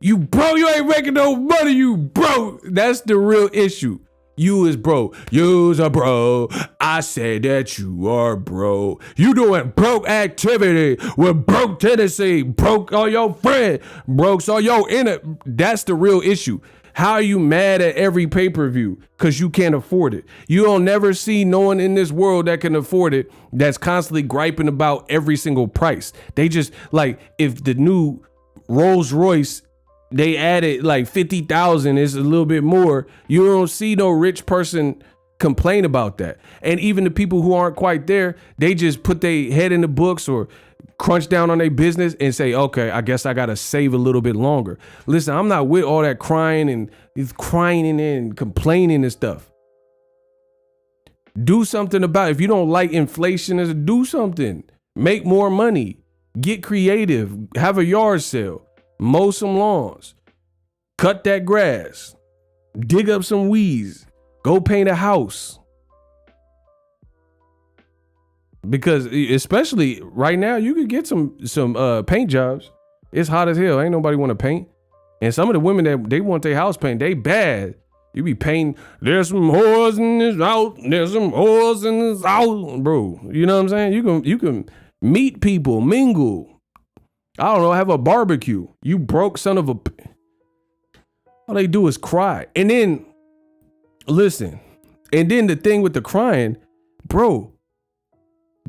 You ain't making no money, you broke. That's the real issue. You is broke. You's a bro. I said that you are bro. You doing broke activity with broke Tennessee. Broke all your friend. Broke all your inner. That's the real issue. How are you mad at every pay-per-view? Because you can't afford it. You don't never see no one in this world that can afford it that's constantly griping about every single price. They just, like, if the new Rolls Royce, they added like 50,000, is a little bit more. You don't see no rich person complain about that. And even the people who aren't quite there, they just put their head in the books or crunch down on their business and say, okay, I guess I got to save a little bit longer. Listen, I'm not with all that crying and complaining and stuff. Do something about it. If you don't like inflation, do something. Make more money. Get creative. Have a yard sale. Mow some lawns. Cut that grass. Dig up some weeds. Go paint a house. Because especially right now, you could get some paint jobs. It's hot as hell. Ain't nobody want to paint. And some of the women that they want their house paint, they bad. You be painting. There's some whores in this out. There's some whores in this out, bro. You know what I'm saying? You can meet people, mingle. I don't know, have a barbecue. You broke son of a. All they do is cry. And then, listen. And then the thing with the crying, bro.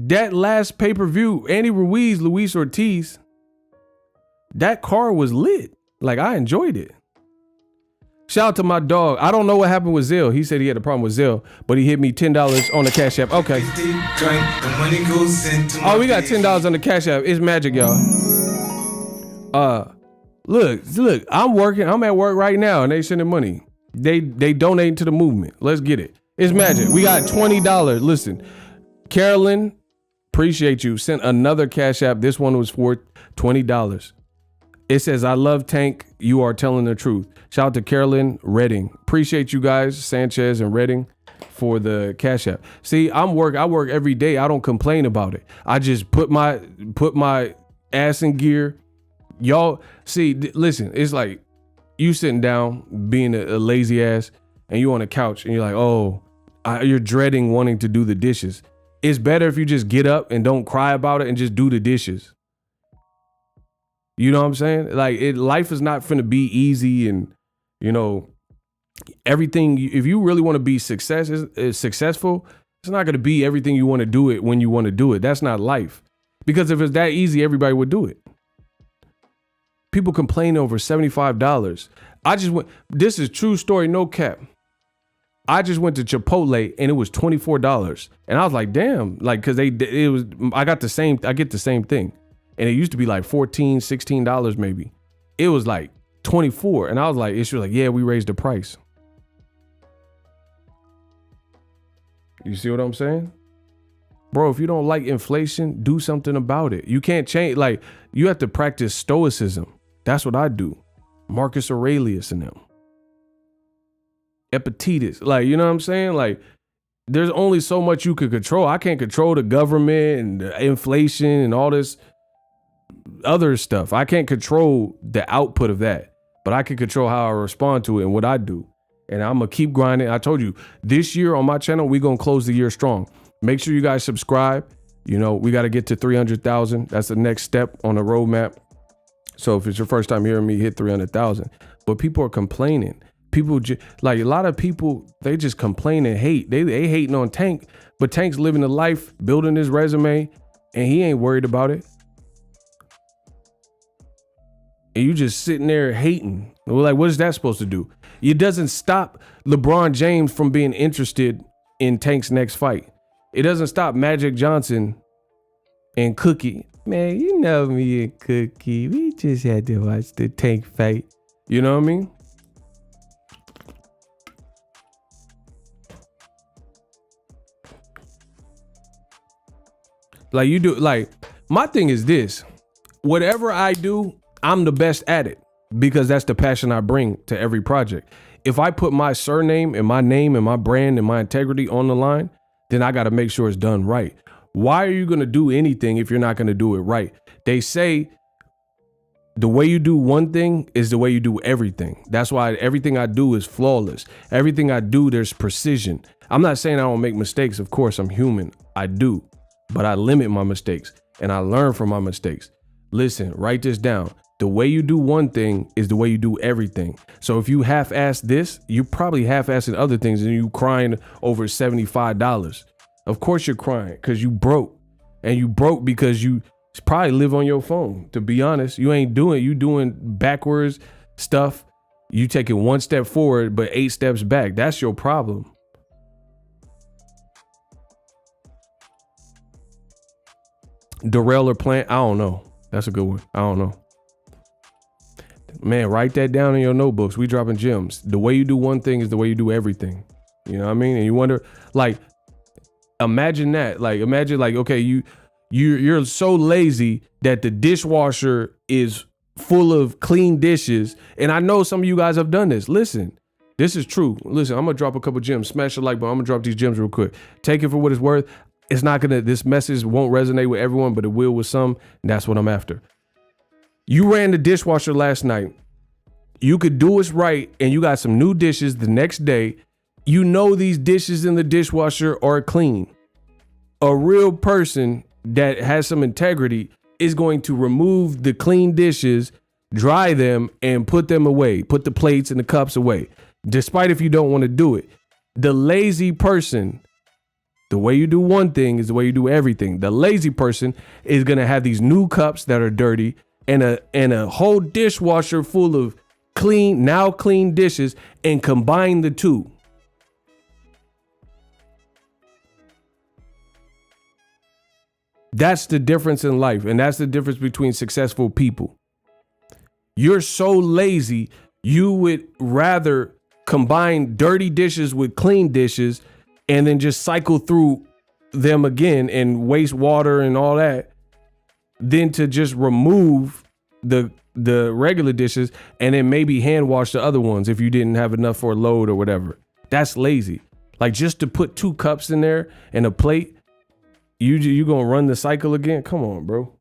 That last pay-per-view, Andy Ruiz, Luis Ortiz, that car was lit. Like, I enjoyed it. Shout out to my dog. I don't know what happened with Zelle. He said he had a problem with Zelle, but he hit me $10 on the Cash App. Okay. Drink, the money goes into my Oh, we got beef. $10 on the Cash App. It's magic, y'all. Look, I'm working. I'm at work right now, and they sending money. They donating to the movement. Let's get it. It's magic. We got $20. Listen, Carolyn, appreciate you. Sent another Cash App. This one was for $20. It says, I love Tank. You are telling the truth. Shout out to Carolyn Redding. Appreciate you guys, Sanchez and Redding, for the Cash App. See, I work every day. I don't complain about it. I just put my ass in gear. Y'all, see, listen, it's like you sitting down being a lazy ass and you on the couch and you're like, oh, you're dreading wanting to do the dishes. It's better if you just get up and don't cry about it and just do the dishes. You know what I'm saying? Like, life is not finna be easy, and you know, everything. If you really want to be successful, it's not gonna be everything you want to do it when you want to do it. That's not life. Because if it's that easy, everybody would do it. People complain over $75. I just went. This is true story, no cap. I just went to Chipotle and it was $24, and I was like, damn, like, cause I get the same thing. And it used to be like $14, $16 maybe. It was like 24. And I was like, she was like, yeah, we raised the price. You see what I'm saying? Bro, if you don't like inflation, do something about it. You can't change. Like, you have to practice stoicism. That's what I do. Marcus Aurelius and them. Epictetus. Like, you know what I'm saying? Like, there's only so much you could control. I can't control the government and the inflation and all this other stuff. I can't control the output of that, but I can control how I respond to it and what I do. And I'm going to keep grinding. I told you, this year on my channel, we're going to close the year strong. Make sure you guys subscribe. You know, we got to get to 300,000. That's the next step on the roadmap. So if it's your first time hearing me, hit 300,000. But people are complaining. People like a lot of people, they just complain and hate. They hating on Tank, but Tank's living the life, building his resume, and he ain't worried about it. And you just sitting there hating. We're like, what is that supposed to do? It doesn't stop LeBron James from being interested in Tank's next fight. It doesn't stop Magic Johnson and Cookie. Man, you know me and Cookie. We just had to watch the Tank fight. You know what I mean? Like, you do, like, my thing is this. Whatever I do, I'm the best at it because that's the passion I bring to every project. If I put my surname and my name and my brand and my integrity on the line, then I got to make sure it's done right. Why are you going to do anything if you're not going to do it right? They say the way you do one thing is the way you do everything. That's why everything I do is flawless. Everything I do, there's precision. I'm not saying I don't make mistakes. Of course, I'm human. I do, but I limit my mistakes and I learn from my mistakes. Listen, write this down. The way you do one thing is the way you do everything. So if you half-ass this, you probably half-assing other things and you crying over $75. Of course you're crying because you broke, and you broke because you probably live on your phone. To be honest, you doing backwards stuff. You taking one step forward, but 8 steps back. That's your problem. Derail or plant? I don't know. That's a good one. I don't know. Man, write that down in your notebooks. We dropping gems. The way you do one thing is the way you do everything. You know what I mean? And you wonder, like, imagine that. Like, imagine, like, okay, you're so lazy that the dishwasher is full of clean dishes. And I know some of you guys have done this. Listen, this is true. Listen, I'm gonna drop a couple gems. Smash the like button. I'm gonna drop these gems real quick. Take it for what it's worth. It's not gonna, this message won't resonate with everyone, but it will with some. And that's what I'm after. You ran the dishwasher last night. You could do it right, and you got some new dishes the next day. You know these dishes in the dishwasher are clean. A real person that has some integrity is going to remove the clean dishes, dry them, and put them away. Put the plates and the cups away, despite if you don't want to do it. The lazy person, the way you do one thing is the way you do everything. The lazy person is going to have these new cups that are dirty, and a whole dishwasher full of clean dishes and combine the two. That's the difference in life. And that's the difference between successful people. You're so lazy, you would rather combine dirty dishes with clean dishes and then just cycle through them again and waste water and all that than to just remove the regular dishes and then maybe hand wash the other ones if you didn't have enough for a load or whatever. That's lazy. Like, just to put 2 cups in there and a plate, you gonna run the cycle again? Come on, bro.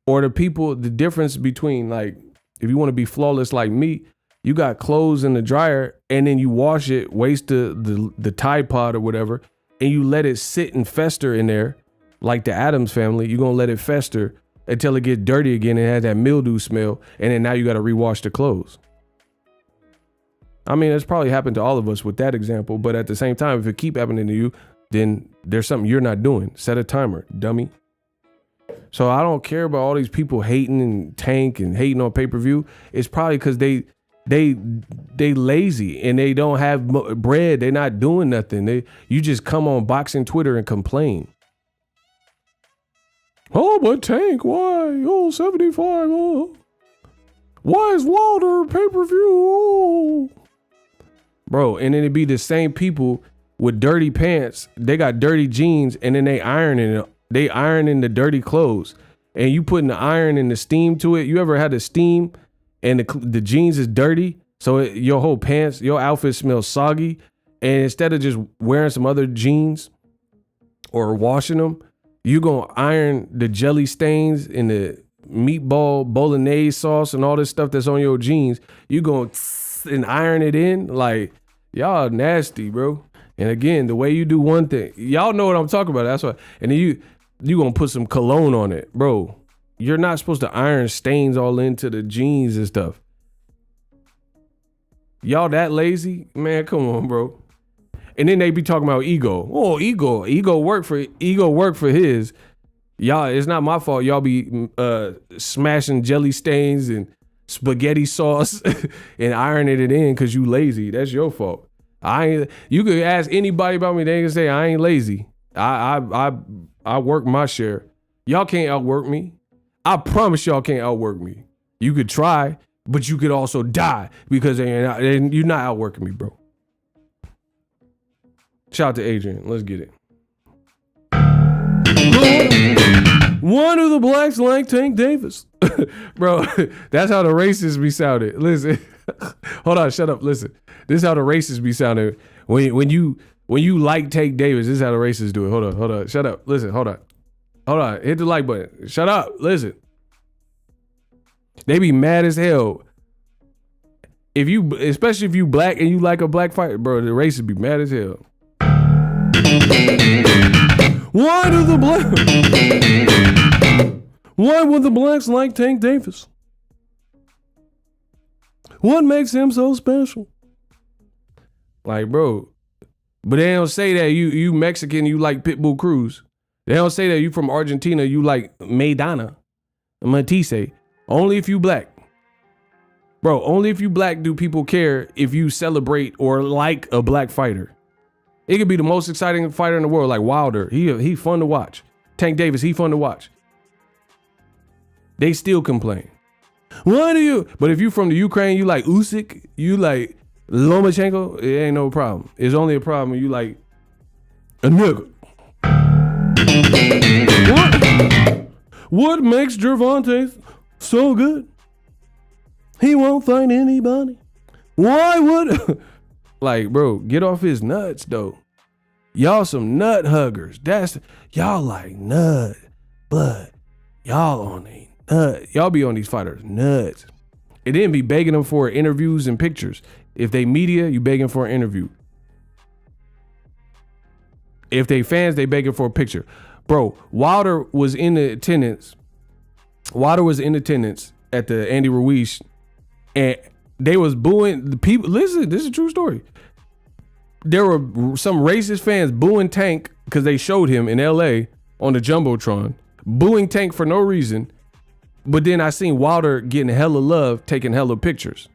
Or the difference between, like, if you want to be flawless like me, you got clothes in the dryer and then you wash it, waste the Tide Pod or whatever, and you let it sit and fester in there like the Addams family. You're gonna let it fester until it gets dirty again and has that mildew smell, and then now you got to rewash the clothes. I mean, it's probably happened to all of us with that example, but at the same time, if it keep happening to you, then there's something you're not doing. Set a timer, dummy. So I don't care about all these people hating and Tank and hating on pay-per-view. It's probably because they lazy and they don't have bread. They're not doing nothing. You just come on boxing Twitter and complain. Oh, but Tank, why? Oh, 75. Oh, why is Wilder pay-per-view? Oh, bro. And then it'd be the same people with dirty pants. They got dirty jeans, and then they iron in the dirty clothes, and you putting the iron and the steam to it. You ever had the steam and the jeans is dirty, so your whole pants, your outfit smells soggy, and instead of just wearing some other jeans or washing them, you gonna iron the jelly stains and the meatball bolognese sauce and all this stuff that's on your jeans. You gonna and iron it in. Like, y'all nasty, bro. And again, the way you do one thing, y'all know what I'm talking about. That's why. And then you gonna put some cologne on it, bro. You're not supposed to iron stains all into the jeans and stuff. Y'all that lazy? Man, come on, bro. And then they be talking about ego. Oh, ego work for his. Y'all, it's not my fault. Y'all be smashing jelly stains and spaghetti sauce and ironing it in because you lazy. That's your fault. You could ask anybody about me, they can say I ain't lazy. I work my share. Y'all can't outwork me. I promise y'all can't outwork me. You could try, but you could also die because you're not outworking me, bro. Shout out to Adrian. Let's get it. One of the blacks like Tank Davis. Bro, that's how the racists be sounding. Listen. Hold on, shut up. Listen. This is how the racists be sounding. When you like Tank Davis, this is how the racists do it. Hold on. Shut up. Listen, hold on. Hit the like button. Shut up. Listen. They be mad as hell. Especially if you black and you like a black fighter, bro, the racists be mad as hell. Why would the blacks like Tank Davis? What makes him so special? Like, bro, but they don't say that you Mexican, you like Pitbull Cruz. They don't say that you from Argentina, you like Maidana, Matisse. Only if you black. Bro, only if you black do people care if you celebrate or like a black fighter. It could be the most exciting fighter in the world, like Wilder. He fun to watch. Tank Davis, he fun to watch. They still complain. But if you from the Ukraine, you like Usyk, you like Lomachenko, it ain't no problem. It's only a problem when you like a nigga. What makes Gervonta so good? He won't fight anybody. Why would... Like, bro, get off his nuts, though. Y'all some nut huggers. Y'all like nut, but y'all on a nut. Y'all be on these fighters nuts. And then be begging them for interviews and pictures. If they media, you begging for an interview. If they fans, they begging for a picture. Bro, Wilder was in attendance at the Andy Ruiz, and they was booing the people. Listen, this is a true story. There were some racist fans booing Tank because they showed him in LA on the Jumbotron, booing Tank for no reason. But then I seen Wilder getting hella love, taking hella pictures.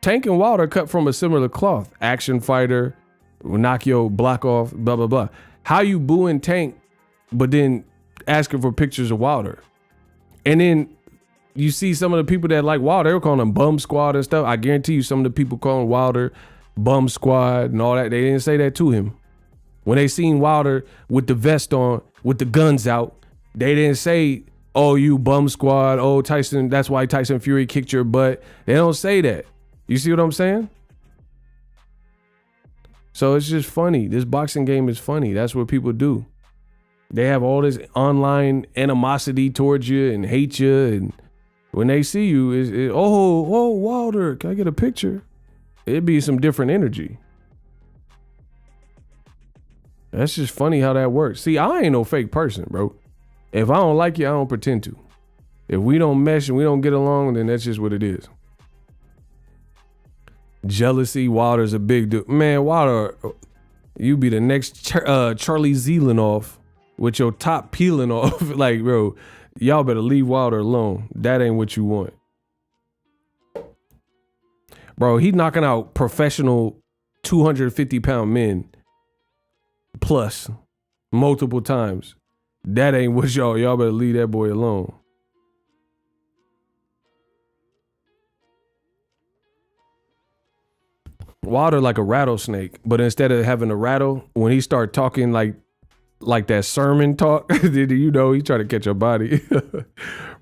Tank and Wilder cut from a similar cloth. Action fighter, will knock your block off, blah, blah, blah. How you booing Tank, but then asking for pictures of Wilder? And then you see some of the people that like Wilder, they were calling him Bum Squad and stuff. I guarantee you some of the people calling Wilder Bum Squad and all that, they didn't say that to him. When they seen Wilder with the vest on, with the guns out, they didn't say, oh, you Bum Squad, oh, Tyson, that's why Tyson Fury kicked your butt. They don't say that. You see what I'm saying? So it's just funny. This boxing game is funny. That's what people do. They have all this online animosity towards you and hate you. And when they see you, oh, Wilder, can I get a picture? It'd be some different energy. That's just funny how that works. See, I ain't no fake person, bro. If I don't like you, I don't pretend to. If we don't mesh and we don't get along, then that's just what it is. Jealousy, Wilder's a big dude. Man, Wilder, you be the next Charlie Zealand off with your top peeling off. Like, bro, y'all better leave Wilder alone. That ain't what you want. Bro, he knocking out professional 250-pound men plus multiple times. That ain't what y'all better leave that boy alone. Wilder like a rattlesnake, but instead of having a rattle, when he start talking like that sermon talk, you know, he try to catch your body.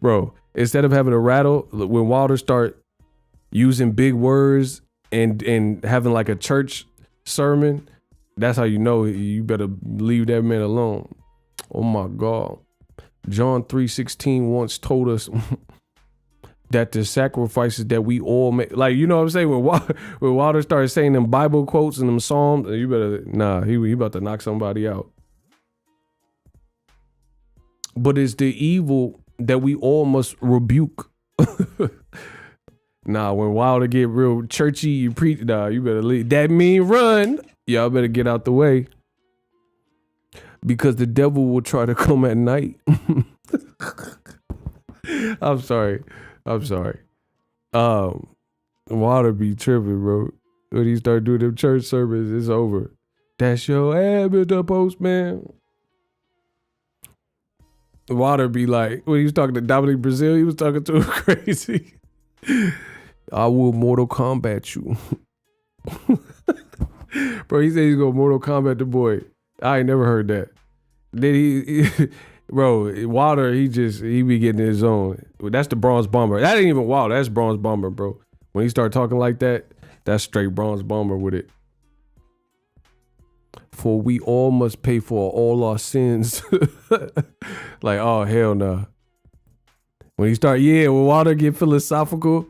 Bro, instead of having a rattle, when Wilder start using big words and having like a church sermon, that's how you know you better leave that man alone. Oh my God. John 3:16 once told us that the sacrifices that we all make, like, you know what I'm saying? When Wilder started saying them Bible quotes and them Psalms, you better, he about to knock somebody out. But it's the evil that we all must rebuke. When Wilder get real churchy, you better leave. That mean run. Y'all better get out the way. Because the devil will try to come at night. I'm sorry. Wilder be tripping, bro. When he start doing them church sermons, it's over. That's your habit, the postman. Wilder be like, when he was talking to Dominic Brazil, he was talking to him crazy. I will Mortal Kombat you. Bro, he said he's gonna Mortal Kombat the boy. I ain't never heard that. Then bro, Wilder, he be getting his own. That's the Bronze Bomber. That ain't even Wilder, that's Bronze Bomber, bro. When he start talking like that, that's straight Bronze Bomber with it. For we all must pay for all our sins. Like, oh, hell no. When he start, when Wilder get philosophical,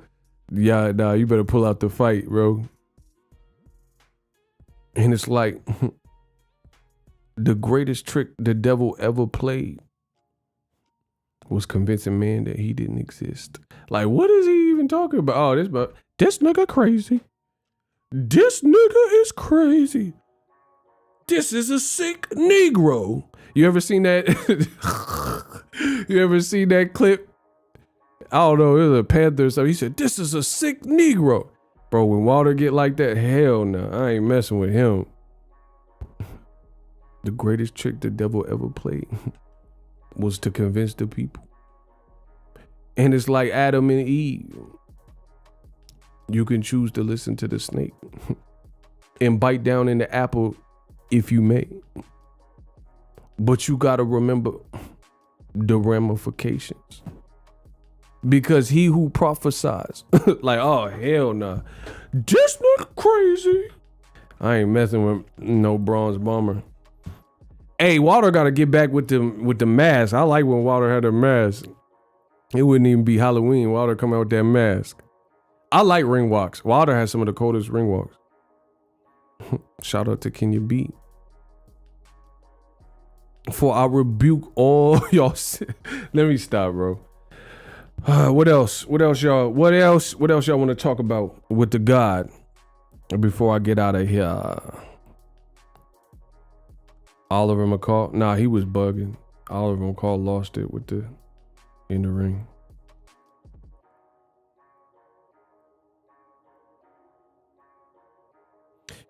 you better pull out the fight, bro. And it's like, the greatest trick the devil ever played was convincing man that he didn't exist. Like, what is he even talking about? Oh, this nigga crazy. This nigga is crazy. This is a sick Negro. You ever seen that? You ever seen that clip? I don't know, it was a Panther or something. He said, this is a sick Negro. Bro, when Wilder get like that, hell no, I ain't messing with him. The greatest trick the devil ever played was to convince the people. And it's like Adam and Eve. You can choose to listen to the snake and bite down in the apple if you may. But you gotta remember the ramifications. Because he who prophesies, like, oh, hell nah. This nigga crazy. I ain't messing with no Bronze Bomber. Hey, Wilder got to get back with the mask. I like when Wilder had a mask. It wouldn't even be Halloween. Wilder come out with that mask. I like ring walks. Wilder has some of the coldest ring walks. Shout out to Kenya B. For I rebuke all y'all. Let me stop, bro. What else y'all want to talk about with the God before I get out of here? Oliver McCall. Nah, he was bugging. Oliver McCall lost it in the ring.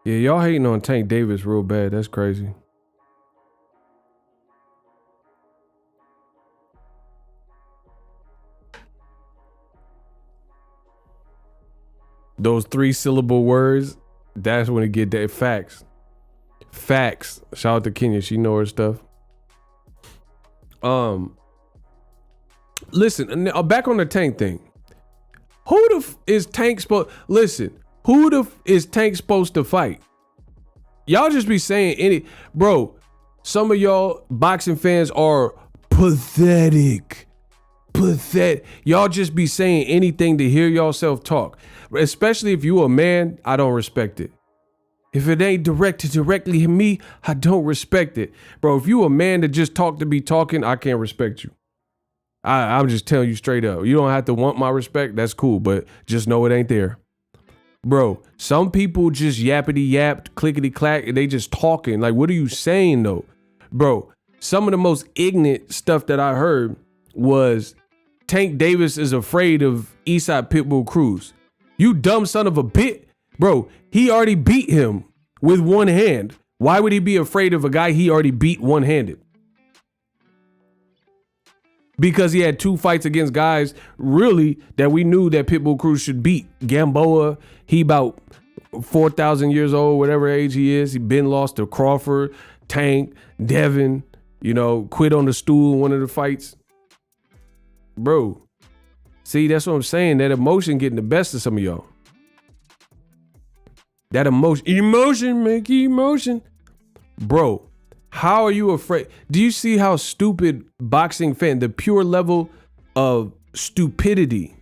Yeah, y'all hating on Tank Davis real bad. That's crazy. Those 3-syllable words, that's when it get that facts. Facts. Shout out to Kenya. She know her stuff. Listen, back on the Tank thing. Who the is Tank supposed? Listen, who the is Tank supposed to fight? Y'all just be saying bro. Some of y'all boxing fans are pathetic. Pathetic. Y'all just be saying anything to hear yourself talk. Especially if you a man, I don't respect it. If it ain't directed directly at me, I don't respect it. Bro, if you a man that just talk to be talking, I can't respect you. I'm just telling you straight up. You don't have to want my respect. That's cool, but just know it ain't there. Bro, some people just yappity yapped, clickety clack, and they just talking. Like, what are you saying though? Bro, some of the most ignorant stuff that I heard was Tank Davis is afraid of Eastside Pitbull Cruz. You dumb son of a bit. Bro, he already beat him with one hand. Why would he be afraid of a guy he already beat one-handed? Because he had 2 fights against guys really that we knew that Pitbull Cruz should beat. Gamboa, he about 4,000 years old, whatever age he is. He been lost to Crawford, Tank, Devin, quit on the stool in one of the fights. Bro, see, that's what I'm saying. That emotion getting the best of some of y'all. That emotion make emotion. Bro, how are you afraid? Do you see how stupid boxing fan, the pure level of stupidity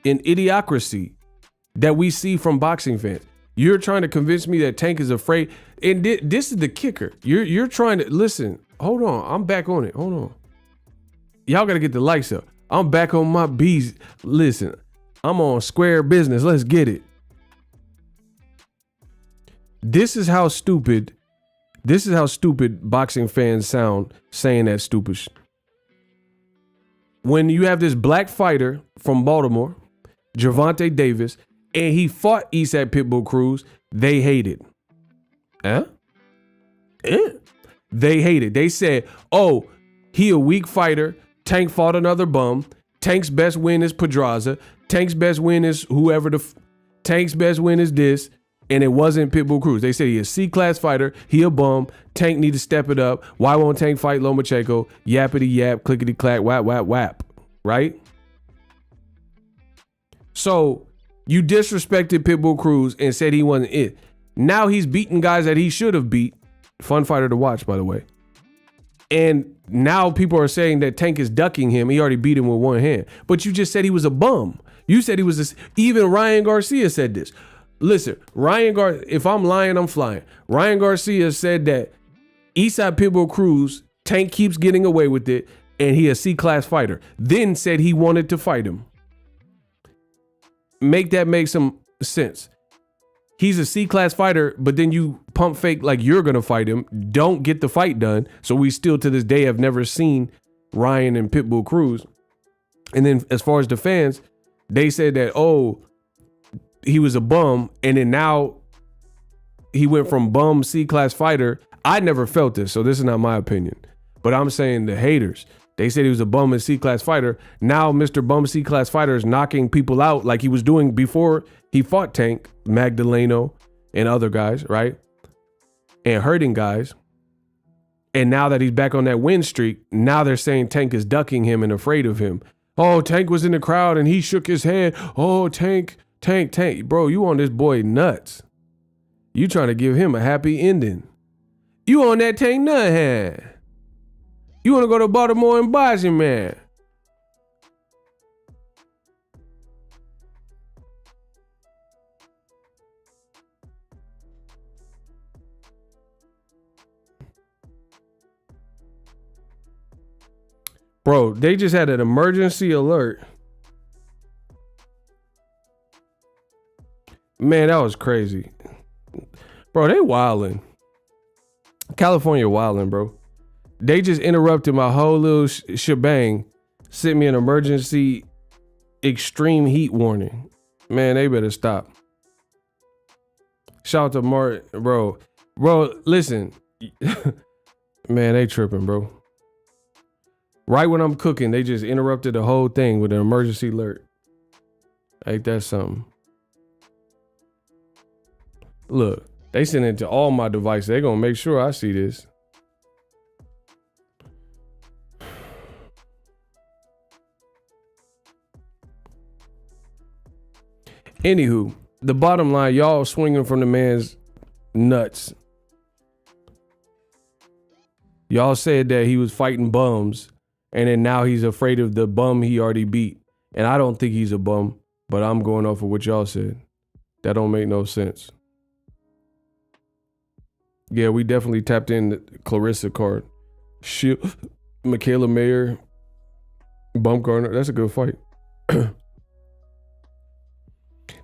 and idiocracy that we see from boxing fans? You're trying to convince me that Tank is afraid. And this is the kicker. You're trying to listen. Hold on. I'm back on it. Hold on. Y'all got to get the lights up. I'm back on my B's. Listen, I'm on square business. Let's get it. This is how stupid boxing fans sound saying that stupid shit. When you have this black fighter from Baltimore, Gervonta Davis, and he fought Eastside Pitbull Cruz, they hated. They hated. They said, oh, he a weak fighter. Tank fought another bum. Tank's best win is Pedraza. Tank's best win is whoever Tank's best win is this. And it wasn't Pitbull Cruz. They said he a C-class fighter. He a bum. Tank need to step it up. Why won't Tank fight Lomachenko? Yappity yap, clickety clack, whap, whap, whap. Right? So you disrespected Pitbull Cruz and said he wasn't it. Now he's beating guys that he should have beat. Fun fighter to watch, by the way. And now people are saying that Tank is ducking him. He already beat him with one hand. But you just said he was a bum. You said he was even Ryan Garcia said this. Listen, if I'm lying, I'm flying. Ryan Garcia said that Eastside Pitbull Cruz, Tank keeps getting away with it, and he a C-class fighter. Then said he wanted to fight him. Make some sense. He's a C-class fighter, but then you pump fake like you're going to fight him. Don't get the fight done. So we still to this day have never seen Ryan and Pitbull Cruz. And then as far as the fans, they said that, oh, he was a bum, and then now he went from bum C-class fighter. I never felt this, so this is not my opinion. But I'm saying the haters, they said he was a bum and C-class fighter. Now Mr. Bum C-class fighter is knocking people out like he was doing before he fought Tank, Magdaleno, and other guys, right? And hurting guys. And now that he's back on that win streak, now they're saying Tank is ducking him and afraid of him. Oh, Tank was in the crowd and he shook his head. Oh, Tank. Bro, you on this boy nuts. You trying to give him a happy ending. You on that Tank nut hand. You want to go to Baltimore and box him, man. Bro, they just had an emergency alert. Man, that was crazy. Bro, they wildin'. California wildin', bro. They just interrupted my whole little shebang. Sent me an emergency extreme heat warning. Man, they better stop. Shout out to Martin, bro. Bro, listen. Man, they tripping, bro. Right when I'm cooking, they just interrupted the whole thing with an emergency alert. Ain't that something? Look, they send it to all my devices. They gonna make sure I see this. Anywho, the bottom line, y'all swinging from the man's nuts. Y'all said that he was fighting bums, and then now he's afraid of the bum he already beat. And I don't think he's a bum, but I'm going off of what y'all said. That don't make no sense. Yeah, we definitely tapped in the Clarissa card. Shit, Michaela Mayer, Bumgarner. That's a good fight.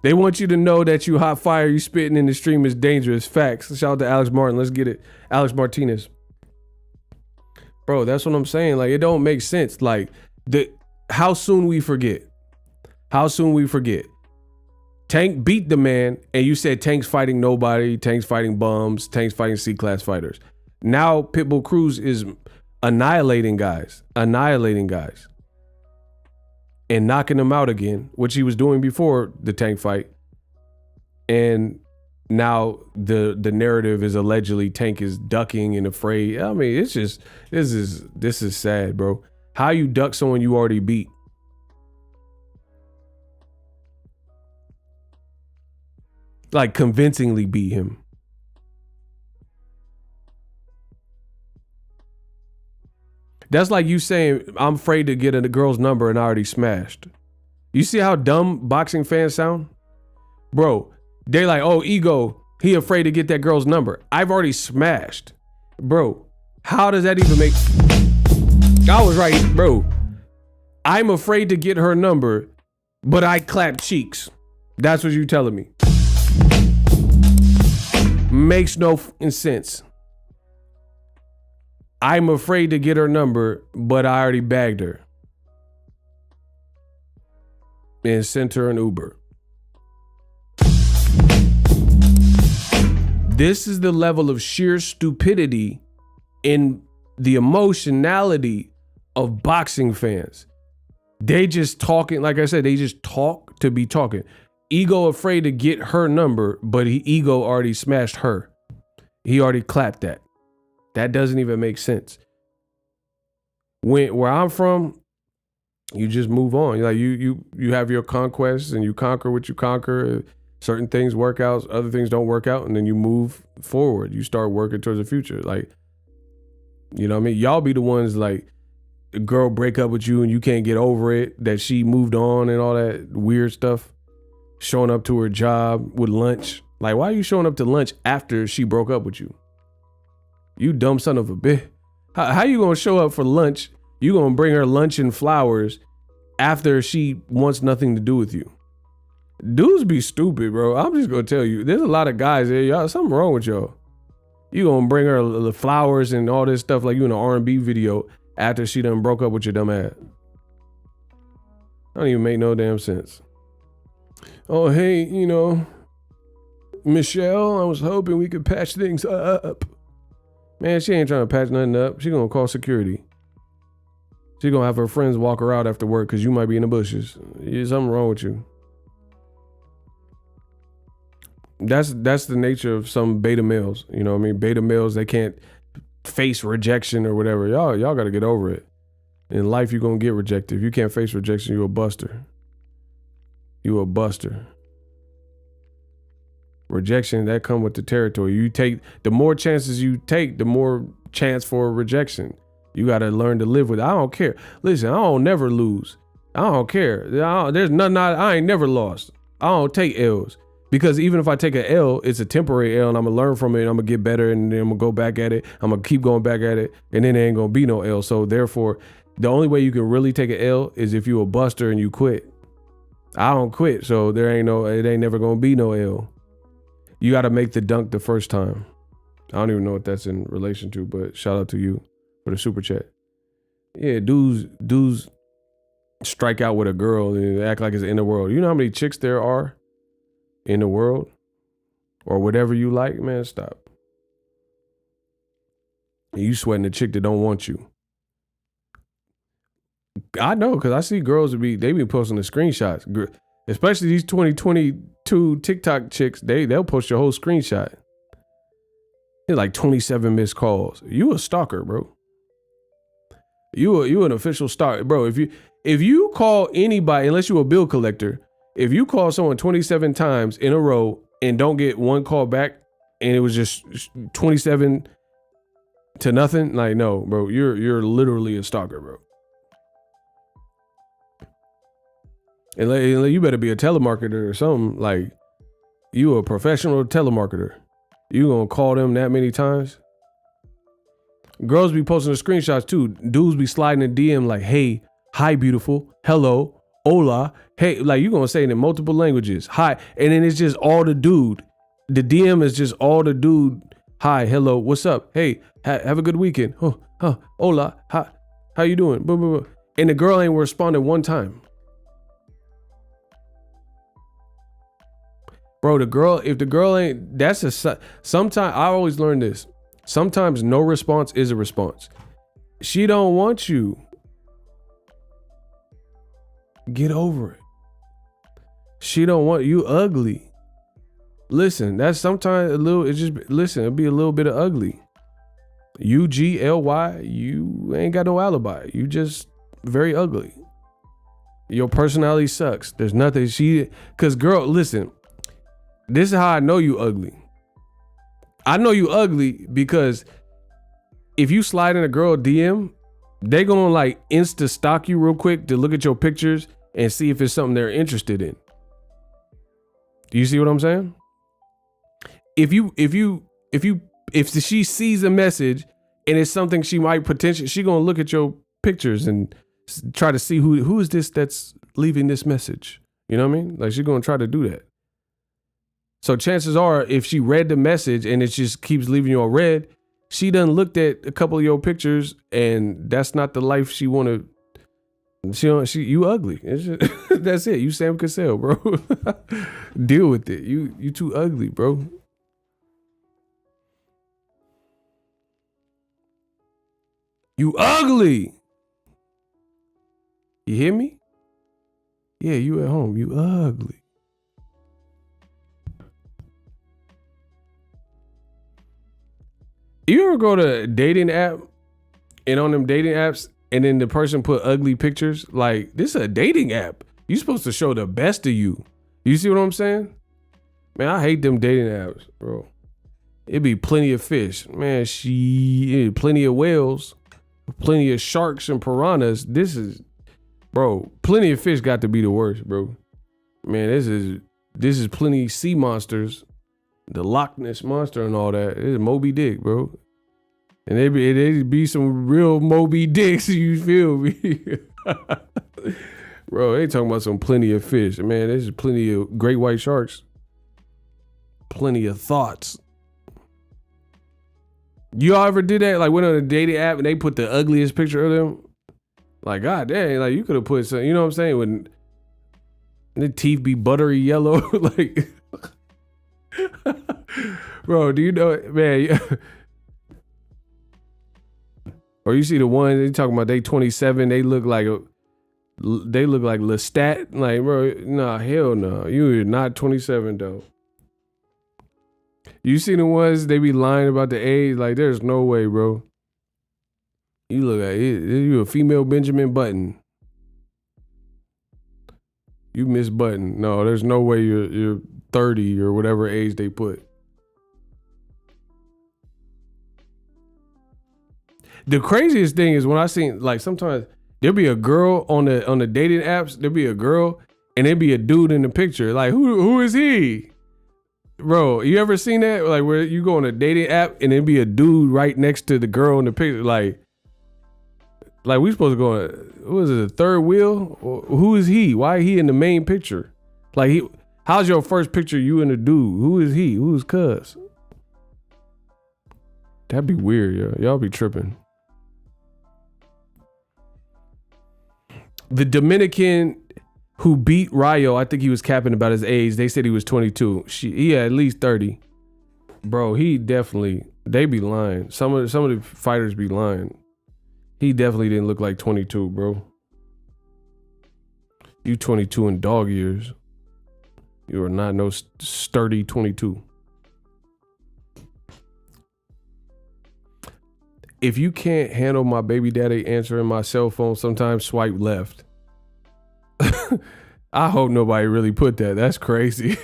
They want you to know that you hot fire, you spitting in the stream is dangerous. Facts. Shout out to Alex Martin. Let's get it. Alex Martinez. Bro, that's what I'm saying. Like, it don't make sense. Like, how soon we forget? How soon we forget? Tank beat the man, and you said Tank's fighting nobody, Tank's fighting bums, Tank's fighting C-class fighters. Now Pitbull Cruz is annihilating guys, and knocking them out again, which he was doing before the Tank fight. And now the narrative is allegedly Tank is ducking and afraid. I mean, it's just, this is sad, bro. How you duck someone you already beat? Like, convincingly beat him. That's like you saying, I'm afraid to get a girl's number and I already smashed. You see how dumb boxing fans sound? Bro, they like, oh, ego, he afraid to get that girl's number. I've already smashed. Bro, how does that even make... I was right, bro. I'm afraid to get her number, but I clap cheeks. That's what you telling me. Makes no sense. I'm afraid to get her number, but I already bagged her and sent her an Uber. This is the level of sheer stupidity in the emotionality of boxing fans. They just talking, like I said, they just talk to be talking. Ego afraid to get her number, but Ego already smashed her. He already clapped that. That doesn't even make sense. Where I'm from, you just move on. Like you have your conquests and you conquer what you conquer. Certain things work out, other things don't work out, and then you move forward. You start working towards the future. Like, you know what I mean? Y'all be the ones like, the girl break up with you and you can't get over it, that she moved on and all that weird stuff. Showing up to her job with lunch. Like, why are you showing up to lunch after she broke up with you? You dumb son of a bitch. How you gonna show up for lunch? You gonna bring her lunch and flowers after she wants nothing to do with you? Dudes be stupid, bro. I'm just gonna tell you. There's a lot of guys there. Y'all, something wrong with y'all. You gonna bring her the flowers and all this stuff like you in an R&B video after she done broke up with your dumb ass. Don't even make no damn sense. Oh, hey, you know, Michelle, I was hoping we could patch things up. Man, she ain't trying to patch nothing up. She gonna call security. She gonna have her friends walk her out after work because you might be in the bushes. There's something wrong with you. That's the nature of some beta males. You know what I mean? Beta males, they can't face rejection or whatever. Y'all gotta get over it. In life, you're gonna get rejected. If you can't face rejection, you're a buster. You a buster. Rejection, that come with the territory. You take, the more chances you take, the more chance for rejection. You got to learn to live with it. I don't care. Listen, I don't never lose. I don't care. There's nothing, I ain't never lost. I don't take L's. Because even if I take an L, it's a temporary L and I'm going to learn from it and I'm going to get better and then I'm going to go back at it. I'm going to keep going back at it and then there ain't going to be no L. So therefore, the only way you can really take an L is if you a buster and you quit. I don't quit. So it ain't never going to be no L. You got to make the dunk the first time. I don't even know what that's in relation to, but shout out to you for the super chat. Yeah, dudes strike out with a girl and act like it's in the world. You know how many chicks there are in the world? or whatever you like, man, stop. And you sweating a chick that don't want you. I know, because I see girls they be posting the screenshots. Especially these 2022 TikTok chicks, they'll post your whole screenshot. It's like 27 missed calls. You a stalker, bro. You an official stalker, bro. If you call anybody, unless you a bill collector, if you call someone 27 times in a row and don't get one call back, and it was just 27 to nothing, like, no, bro, you're literally a stalker, bro. And you better be a telemarketer or something. Like, you a professional telemarketer. You gonna call them that many times? Girls be posting the screenshots too. Dudes be sliding a DM like, hey, hi, beautiful, hello, hola, hey, like you gonna say it in multiple languages, hi, and then it's just all the dude. The DM is just all the dude. Hi, hello, what's up? Hey, have a good weekend. Hola, hi, how you doing? Blah, blah, blah. And the girl ain't responded one time. Bro, if the girl ain't, sometimes I always learn this. Sometimes no response is a response. She don't want you. Get over it. She don't want you ugly. Listen, that's sometimes it'll be a little bit of ugly. UGLY, you ain't got no alibi. You just very ugly. Your personality sucks. There's nothing cause girl, listen, this is how I know you ugly. I know you ugly because if you slide in a girl DM, they gonna like insta stalk you real quick to look at your pictures and see if it's something they're interested in. Do you see what I'm saying? If she sees a message and it's something she might potentially, she gonna look at your pictures and try to see who is this that's leaving this message. You know what I mean? Like, she's gonna try to do that. So chances are, if she read the message and it just keeps leaving you on red, she done looked at a couple of your pictures and that's not the life she want to. You ugly. That's it. You Sam Cassell, bro. Deal with it. You too ugly, bro. You ugly. You hear me? Yeah, you at home. You ugly. You ever go to a dating app and on them dating apps and then the person put ugly pictures? Like, this is a dating app. You supposed to show the best of you. You see what I'm saying? Man, I hate them dating apps, bro. It be plenty of fish. Man, plenty of whales, plenty of sharks and piranhas. Plenty of fish got to be the worst, bro. Man, this is plenty sea monsters. The Loch Ness monster and all that. It's Moby Dick, bro. And they be some real Moby Dicks, you feel me? Bro, they talking about some plenty of fish. Man, there's plenty of great white sharks. Plenty of thoughts. You all ever did that? Like, went on a dating app and they put the ugliest picture of them? Like, god dang, like you could have put some, you know what I'm saying? When the teeth be buttery yellow, like... Bro, do you know, man? Or you see the one they talking about? They 27. They look like Lestat. Like, bro, nah, hell no. You are not 27 though. You see the ones they be lying about the age? Like, there's no way, bro. You look like you a female Benjamin Button. You Miss Button. No, there's no way you're 30 or whatever age they put. The craziest thing is when I seen, like, sometimes there'll be a girl on the dating apps, there'll be a girl and there'll be a dude in the picture. Like, who is he? Bro, you ever seen that? Like, where you go on a dating app and there'll be a dude right next to the girl in the picture. Like we supposed to go on, what is it, a third wheel? Who is he? Why is he in the main picture? Like, how's your first picture, you and the dude? Who is he? Who's cuz? That'd be weird, yo. Y'all be tripping. The Dominican who beat Rayo, I think he was capping about his age. They said he was 22. He had at least 30. Bro, he definitely, they be lying. Some of the fighters be lying. He definitely didn't look like 22, bro. You 22 in dog years. You are not no sturdy 22. If you can't handle my baby daddy answering my cell phone, sometimes swipe left. I hope nobody really put that. That's crazy.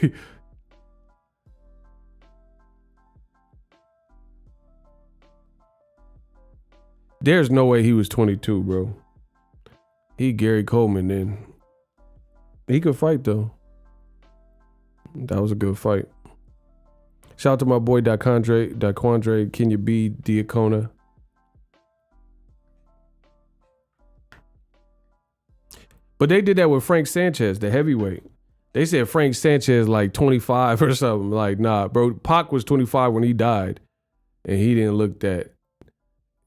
There's no way he was 22, bro. He Gary Coleman then. He could fight though. That was a good fight. Shout out to my boy Daquandre, Kenya B, Diacona. But they did that with Frank Sanchez, the heavyweight. They said Frank Sanchez like 25 or something. Like, nah, bro. Pac was 25 when he died, and he didn't look that.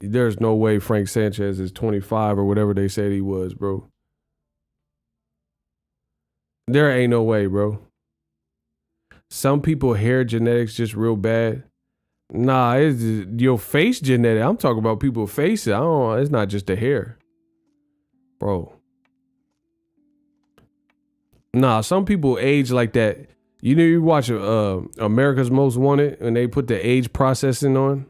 There's no way Frank Sanchez is 25 or whatever they said he was, bro. There ain't no way, bro. Some people hair genetics just real bad. Nah, it's just your face genetic. I'm talking about people's faces. It's not just the hair, bro. Nah, some people age like that. You know, you watch America's Most Wanted and they put the age processing on.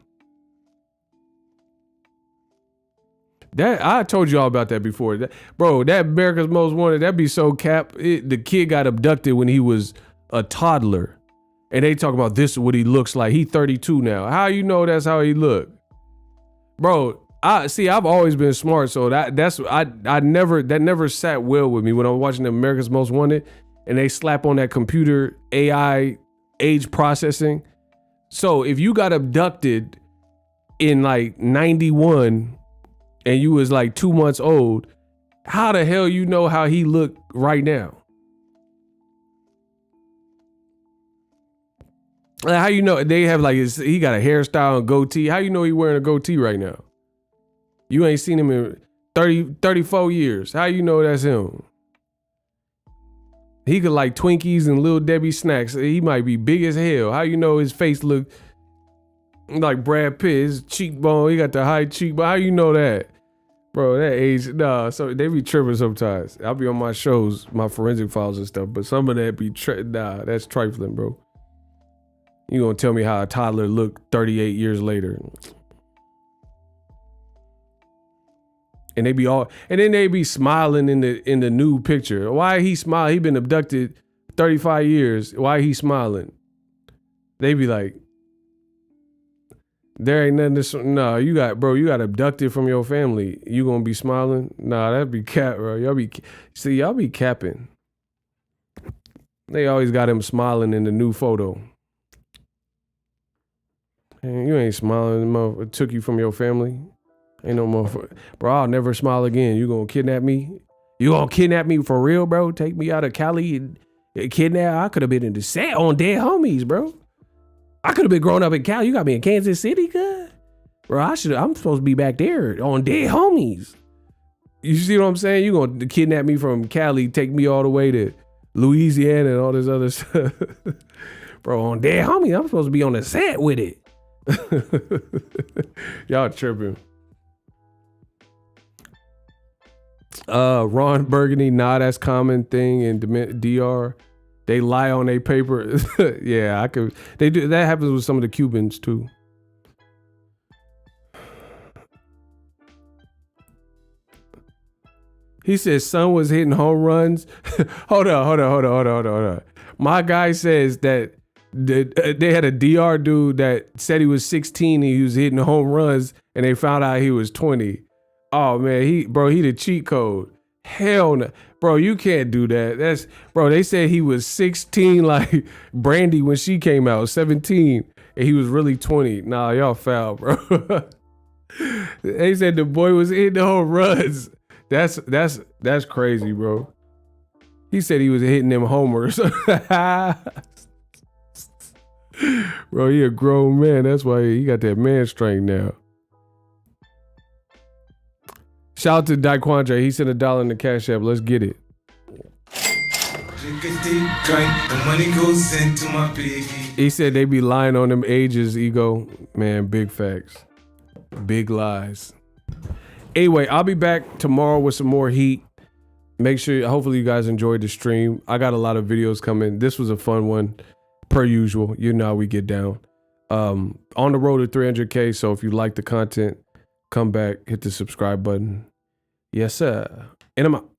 That I told you all about that before, bro. That America's Most Wanted, that'd be so cap. The kid got abducted when he was a toddler, and they talk about this is what he looks like. He 32 now. How you know that's how he look, bro? I've always been smart, so that never sat well with me when I'm watching the America's Most Wanted, and they slap on that computer AI age processing. So if you got abducted in like 91. And you was like 2 months old, how the hell you know how he look right now? How you know they have like he got a hairstyle and goatee? How you know he wearing a goatee right now? You ain't seen him in 34 years. How you know that's him? He could like Twinkies and Little Debbie snacks. He might be big as hell. How you know his face look like Brad Pitt? His cheekbone, he got the high cheekbone. How you know that? Bro, that age, nah, so they be tripping sometimes. I'll be on my shows, my forensic files and stuff, but some of that be, nah, that's trifling, bro. You gonna tell me how a toddler looked 38 years later. And they be all, and then they be smiling in the new picture. Why he smile? He been abducted 35 years. Why he smiling? They be like, there ain't nothing. Nah, you got abducted from your family. You gonna be smiling? Nah, that'd be cap, bro. Y'all be capping. They always got him smiling in the new photo. Man, you ain't smiling. Motherfucker took you from your family. Ain't no motherfucker. Bro, I'll never smile again. You gonna kidnap me? You gonna kidnap me for real, bro? Take me out of Cali and kidnap? I could have been in the set on Dead Homies, bro. I could have been growing up in Cali. You got me in Kansas City, cuz? Bro, I'm supposed to be back there on Dead Homies. You see what I'm saying? You gonna kidnap me from Cali, take me all the way to Louisiana and all this other stuff. Bro, on Dead Homies, I'm supposed to be on the set with it. Y'all tripping. Ron Burgundy, nah, that's common thing in DR. They lie on their paper. Yeah, I could. They do. That happens with some of the Cubans too. He says son was hitting home runs. Hold on. My guy says that they had a DR dude that said he was 16 and he was hitting home runs, and they found out he was 20. Oh man, he the cheat code. Hell no. Bro, you can't do that. They said he was 16 like Brandy when she came out, 17, and he was really 20. Nah, y'all foul, bro. They said the boy was hitting the home runs. That's crazy, bro. He said he was hitting them homers. Bro, he a grown man. That's why he got that man strength now. Shout out to Daquandre. He sent $1 in the Cash App. Let's get it. Grind, the money goes into my piggy. He said they be lying on them ages, Ego. Man, big facts. Big lies. Anyway, I'll be back tomorrow with some more heat. Make sure, hopefully you guys enjoyed the stream. I got a lot of videos coming. This was a fun one, per usual. You know how we get down. On the road to 300K, so if you like the content, come back, hit the subscribe button. Yes, sir. And I'm out.